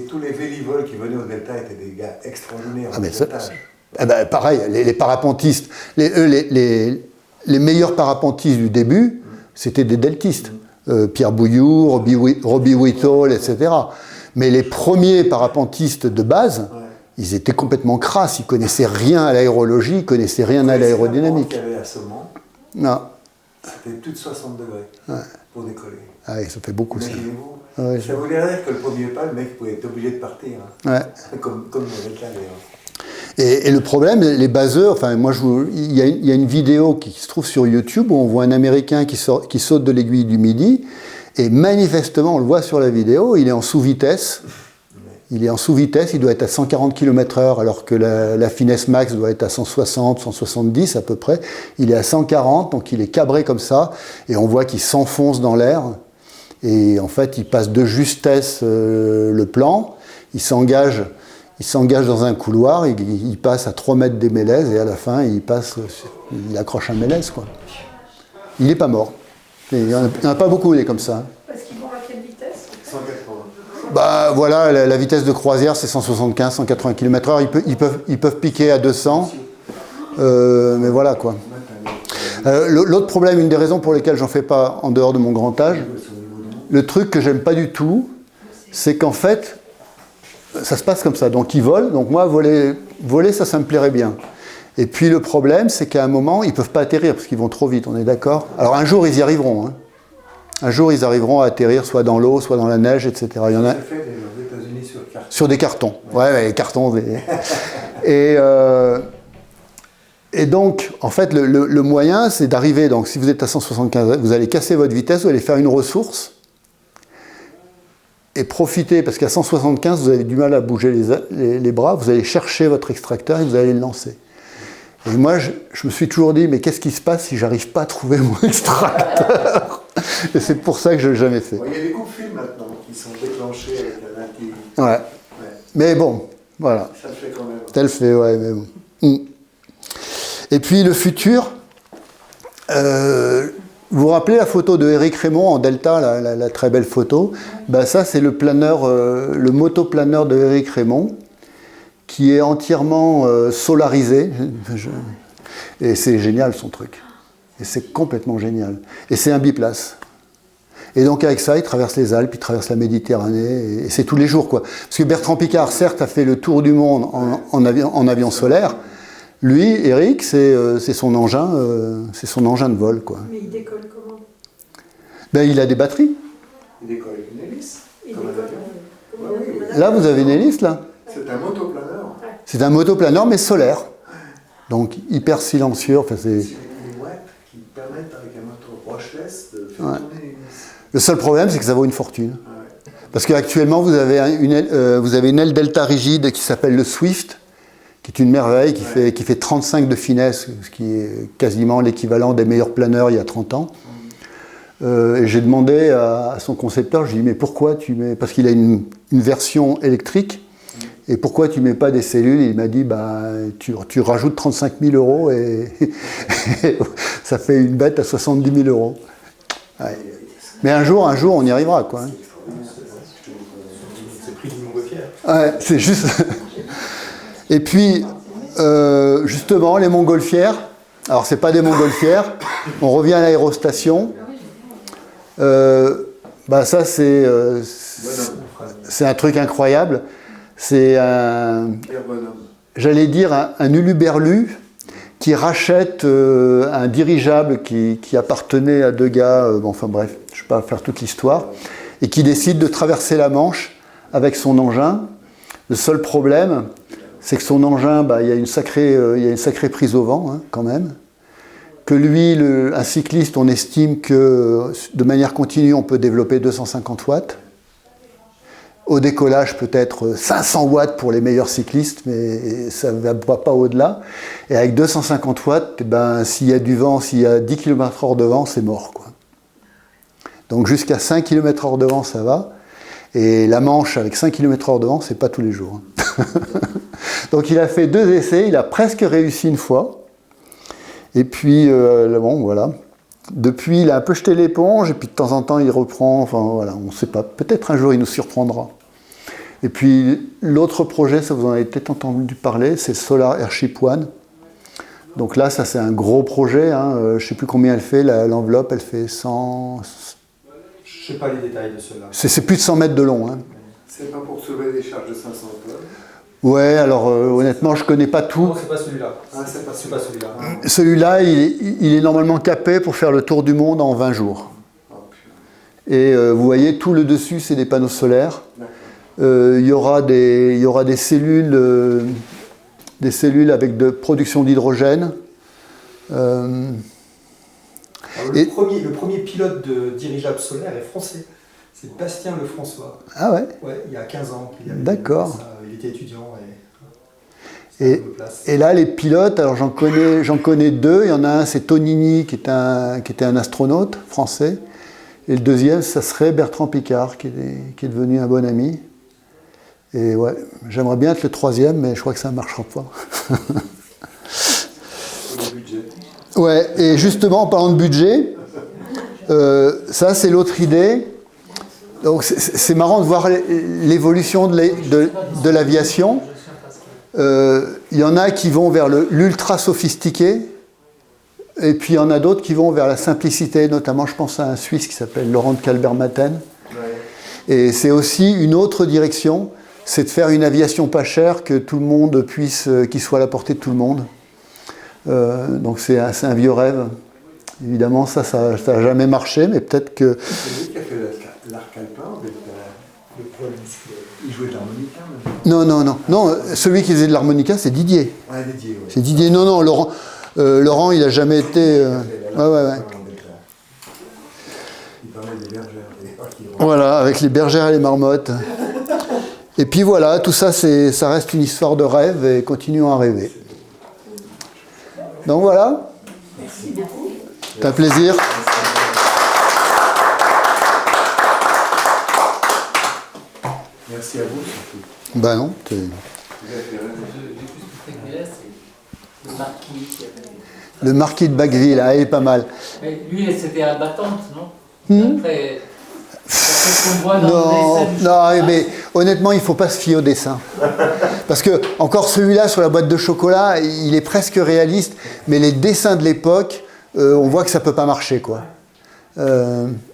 Speaker 3: Tous les vélivoles qui venaient au Delta étaient des gars extraordinaires.
Speaker 1: Ah, mais ça, pareil, les parapentistes, les meilleurs parapentistes du début, c'était des deltistes. Pierre Bouilloux, Robbie Whittle, etc. Mais les premiers parapentistes de base, ils étaient complètement crasses. Ils ne connaissaient rien à l'aérologie, ils ne connaissaient rien à l'aérodynamique.
Speaker 3: Il y avait à Saumon,
Speaker 1: Non.
Speaker 3: c'était plus de 60 degrés pour décoller.
Speaker 1: Ah oui, ça fait beaucoup ça.
Speaker 3: Imaginez-vous.
Speaker 1: Ouais,
Speaker 3: Ça voulait dire que le premier pas, le mec pouvait être obligé de partir.
Speaker 1: Ouais.
Speaker 3: Comme dans le Delta, d'ailleurs.
Speaker 1: Et le problème, les baseux, enfin, moi, il y a une vidéo qui se trouve sur YouTube où on voit un Américain qui saute de l'aiguille du Midi, et manifestement, on le voit sur la vidéo, il est en sous-vitesse. Il est en sous-vitesse, il doit être à 140 km/h, alors que la finesse max doit être à 160, 170 à peu près. Il est à 140, donc il est cabré comme ça, et on voit qu'il s'enfonce dans l'air. Et en fait, il passe de justesse le plan, il s'engage dans un couloir, il passe à 3 mètres des mélèzes, et à la fin, il accroche un mélèze, quoi. Il n'est pas mort. Il n'y en a pas beaucoup, des comme ça.
Speaker 4: Parce qu'ils vont à quelle vitesse?
Speaker 3: 180.
Speaker 1: Bah voilà, la vitesse de croisière, c'est 175, 180 km/h. Ils peuvent piquer à 200. Mais voilà, quoi. L'autre problème, une des raisons pour lesquelles j'en fais pas en dehors de mon grand âge, le truc que j'aime pas du tout, c'est qu'en fait, ça se passe comme ça. Donc ils volent. Donc moi, voler ça me plairait bien. Et puis le problème, c'est qu'à un moment, ils peuvent pas atterrir parce qu'ils vont trop vite, on est d'accord? Alors un jour, ils y arriveront. Hein. Un jour, ils arriveront à atterrir soit dans l'eau, soit dans la neige, etc. Il y en a...
Speaker 3: C'est fait aux États-Unis sur carton.
Speaker 1: Sur des cartons. Ouais, les cartons. Et donc, en fait, le moyen, c'est d'arriver. Donc, si vous êtes à 175, vous allez casser votre vitesse, vous allez faire une ressource et profiter, parce qu'à 175, vous avez du mal à bouger les bras, vous allez chercher votre extracteur et vous allez le lancer. Et moi, je me suis toujours dit, mais qu'est-ce qui se passe si j'arrive pas à trouver mon extracteur? Et c'est pour ça que je ne l'ai jamais fait.
Speaker 3: Il y a des coups de fil maintenant qui sont déclenchés avec la native.
Speaker 1: Ouais. Mais bon, voilà.
Speaker 3: Ça le fait quand même.
Speaker 1: Ça le fait, ouais, mais bon. Et puis le futur, vous vous rappelez la photo de Éric Raymond en Delta, la très belle photo? Ben ça, c'est le planeur, le motoplaneur de Éric Raymond, qui est entièrement solarisé. Et c'est génial son truc. Et c'est complètement génial. Et c'est un biplace. Et donc avec ça, il traverse les Alpes, il traverse la Méditerranée, et c'est tous les jours, quoi. Parce que Bertrand Piccard, certes, a fait le tour du monde en avion solaire. Lui, Eric, c'est son engin de vol, quoi.
Speaker 4: Mais il décolle comment?
Speaker 1: Ben, il a des batteries.
Speaker 3: Il décolle avec une hélice.
Speaker 4: Il
Speaker 3: comme un
Speaker 4: décolle
Speaker 3: avion.
Speaker 4: comme un
Speaker 1: Là, vous avez une hélice, là.
Speaker 3: C'est un motoplaneur.
Speaker 1: C'est un motoplaneur, mais solaire. Donc, hyper silencieux. Enfin, c'est...
Speaker 3: C'est des watts qui permettent, avec un moteur brushless, de faire tourner une hélice.
Speaker 1: Le seul problème, c'est que ça vaut une fortune.
Speaker 3: Ouais.
Speaker 1: Parce qu'actuellement, vous avez une aile delta rigide qui s'appelle le Swift, qui est une merveille, qui fait 35 de finesse, ce qui est quasiment l'équivalent des meilleurs planeurs il y a 30 ans. Et j'ai demandé à son concepteur, je lui ai dit, mais pourquoi tu mets... Parce qu'il a une version électrique, et pourquoi tu ne mets pas des cellules? Il m'a dit, bah, tu rajoutes 35 000 euros et ça fait une bête à 70 000 euros. Ouais. Mais un jour, on y arrivera, quoi.
Speaker 2: C'est pris du montgolfière.
Speaker 1: Ouais, c'est juste. Et puis, justement, les montgolfières. Alors, c'est pas des montgolfières. On revient à l'aérostation. Ça, c'est un truc incroyable. C'est j'allais dire, un uluberlu qui rachète un dirigeable qui appartenait à deux gars. Enfin bref, je ne vais pas faire toute l'histoire. Et qui décide de traverser la Manche avec son engin. Le seul problème, c'est que son engin, il y a une sacrée prise au vent, hein, quand même. Que lui, un cycliste, on estime que de manière continue, on peut développer 250 watts. Au décollage, peut-être 500 watts pour les meilleurs cyclistes, mais ça ne va pas au-delà. Et avec 250 watts, s'il y a du vent, s'il y a 10 km/h de vent, c'est mort, quoi. Donc jusqu'à 5 km/h de vent, ça va. Et la Manche, avec 5 km/h de vent, c'est pas tous les jours. Donc il a fait 2 essais, il a presque réussi une fois. Et puis, voilà. Depuis, il a un peu jeté l'éponge, et puis de temps en temps, il reprend. Enfin, voilà, on ne sait pas. Peut-être un jour, il nous surprendra. Et puis, l'autre projet, ça vous en avez peut-être entendu parler, c'est Solar Airship One. Donc là, ça, c'est un gros projet. Hein. Je ne sais plus combien elle fait. L'enveloppe, elle fait 100...
Speaker 2: Je ne sais pas les détails de cela.
Speaker 1: C'est plus de 100 mètres de long. Hein.
Speaker 3: C'est pas pour soulever des charges de 500 tonnes.
Speaker 1: Ouais, alors honnêtement, je ne connais pas tout.
Speaker 2: Non, c'est pas celui-là. Ah, c'est pas celui-là.
Speaker 1: Celui-là, il est normalement capé pour faire le tour du monde en 20 jours. Et vous voyez, tout le dessus, c'est des panneaux solaires. Il y aura des cellules avec de production d'hydrogène.
Speaker 2: Le premier pilote de dirigeable solaire est français. C'est Bastien Lefrançois.
Speaker 1: Ah ouais?
Speaker 2: Ouais, il y a 15 ans.
Speaker 1: D'accord.
Speaker 2: Il était étudiant.
Speaker 1: Et là, les pilotes, alors j'en connais 2. Il y en a un, c'est Tonini, qui était un astronaute français. Et le deuxième, ça serait Bertrand Piccard, qui est devenu un bon ami. Et ouais, j'aimerais bien être le troisième, mais je crois que ça ne marchera pas. Ouais, et justement, en parlant de budget, ça, c'est l'autre idée. Donc, c'est marrant de voir l'évolution de l'aviation. Il y en a qui vont vers l'ultra sophistiqué, et puis il y en a d'autres qui vont vers la simplicité, notamment je pense à un Suisse qui s'appelle Laurent de Calbert-Maten. Ouais. Et c'est aussi une autre direction, c'est de faire une aviation pas chère, que tout le monde puisse, qui soit à la portée de tout le monde. Donc c'est un vieux rêve. Évidemment, ça n'a jamais marché, mais peut-être que...
Speaker 3: C'est lui qui a fait l'arc alpin avec le poids musclé. Il jouait de l'harmonica.
Speaker 1: Non, celui qui faisait de l'harmonica, c'est Didier.
Speaker 3: Ouais, Didier, ouais.
Speaker 1: C'est Didier. Non, Laurent, il n'a jamais été... Ouais.
Speaker 3: Il parlait des bergères.
Speaker 1: Voilà, avec les bergères et les marmottes. Et puis voilà, tout ça, ça reste une histoire de rêve, et continuons à rêver. Donc voilà.
Speaker 4: Merci beaucoup.
Speaker 1: C'est un plaisir.
Speaker 3: Merci à vous surtout.
Speaker 1: Ben non. Le marquis de Bacqueville, il est pas mal.
Speaker 5: Mais lui, c'était à Battante, non? Après, c'est qu'on voit dans les scènes.
Speaker 1: Non, mais honnêtement, il ne faut pas se fier au dessin. Parce que, encore celui-là sur la boîte de chocolat, il est presque réaliste, mais les dessins de l'époque, on voit que ça ne peut pas marcher, quoi.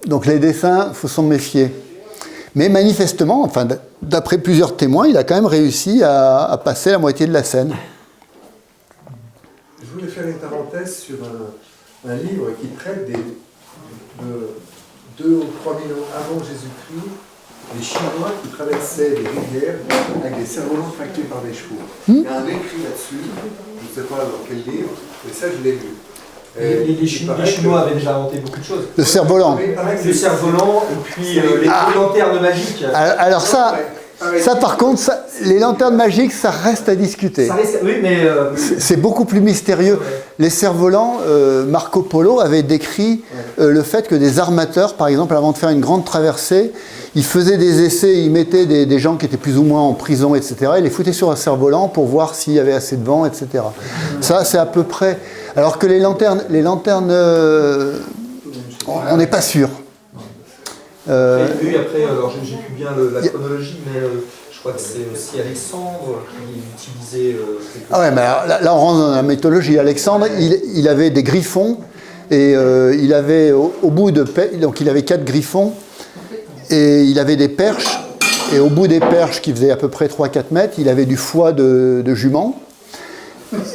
Speaker 1: Donc les dessins, il faut s'en méfier. Mais manifestement, enfin, d'après plusieurs témoins, il a quand même réussi à passer la moitié de la Seine.
Speaker 3: Je voulais faire une parenthèse sur un livre qui traite de 2 ou 3 000 ans avant Jésus-Christ, des Chinois qui traversaient des rivières avec des cerfs-volants tractés par des chevaux. Il y a un écrit là-dessus, je ne sais pas dans quel livre, mais ça je l'ai vu.
Speaker 2: Les Chinois avaient déjà inventé beaucoup de choses.
Speaker 1: Le cerf-volant.
Speaker 2: Le cerf-volant, et puis les lanternes magiques.
Speaker 1: Alors ça, par contre, les lanternes magiques, ça reste à discuter.
Speaker 2: Oui, mais...
Speaker 1: C'est beaucoup plus mystérieux. Ouais. Les cerfs-volants, Marco Polo avait décrit le fait que des armateurs, par exemple, avant de faire une grande traversée, ils faisaient des essais, ils mettaient des gens qui étaient plus ou moins en prison, etc. Ils les foutaient sur un cerf-volant pour voir s'il y avait assez de vent, etc. Ça, c'est à peu près... Alors que les lanternes, on n'est pas sûr.
Speaker 2: Et après, alors j'ai plus bien la chronologie, mais je crois que c'est aussi Alexandre qui utilisait...
Speaker 1: Ah ouais, mais là on rentre dans la mythologie. Alexandre, il avait des griffons, et il avait au bout de... Donc il avait 4 griffons, et il avait des perches, et au bout des perches, qui faisaient à peu près 3-4 mètres, il avait du foie de jument,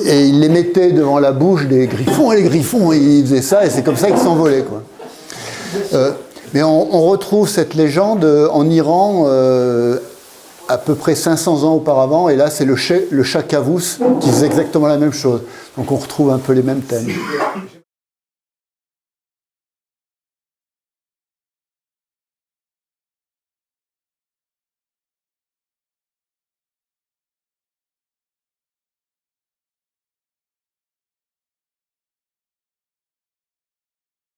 Speaker 1: et il les mettait devant la bouche des griffons, et les griffons, ils faisaient ça, et c'est comme ça qu'ils s'envolaient, quoi. Mais on retrouve cette légende en Iran à peu près 500 ans auparavant, et là c'est le chat Kavous qui faisait exactement la même chose. Donc on retrouve un peu les mêmes thèmes.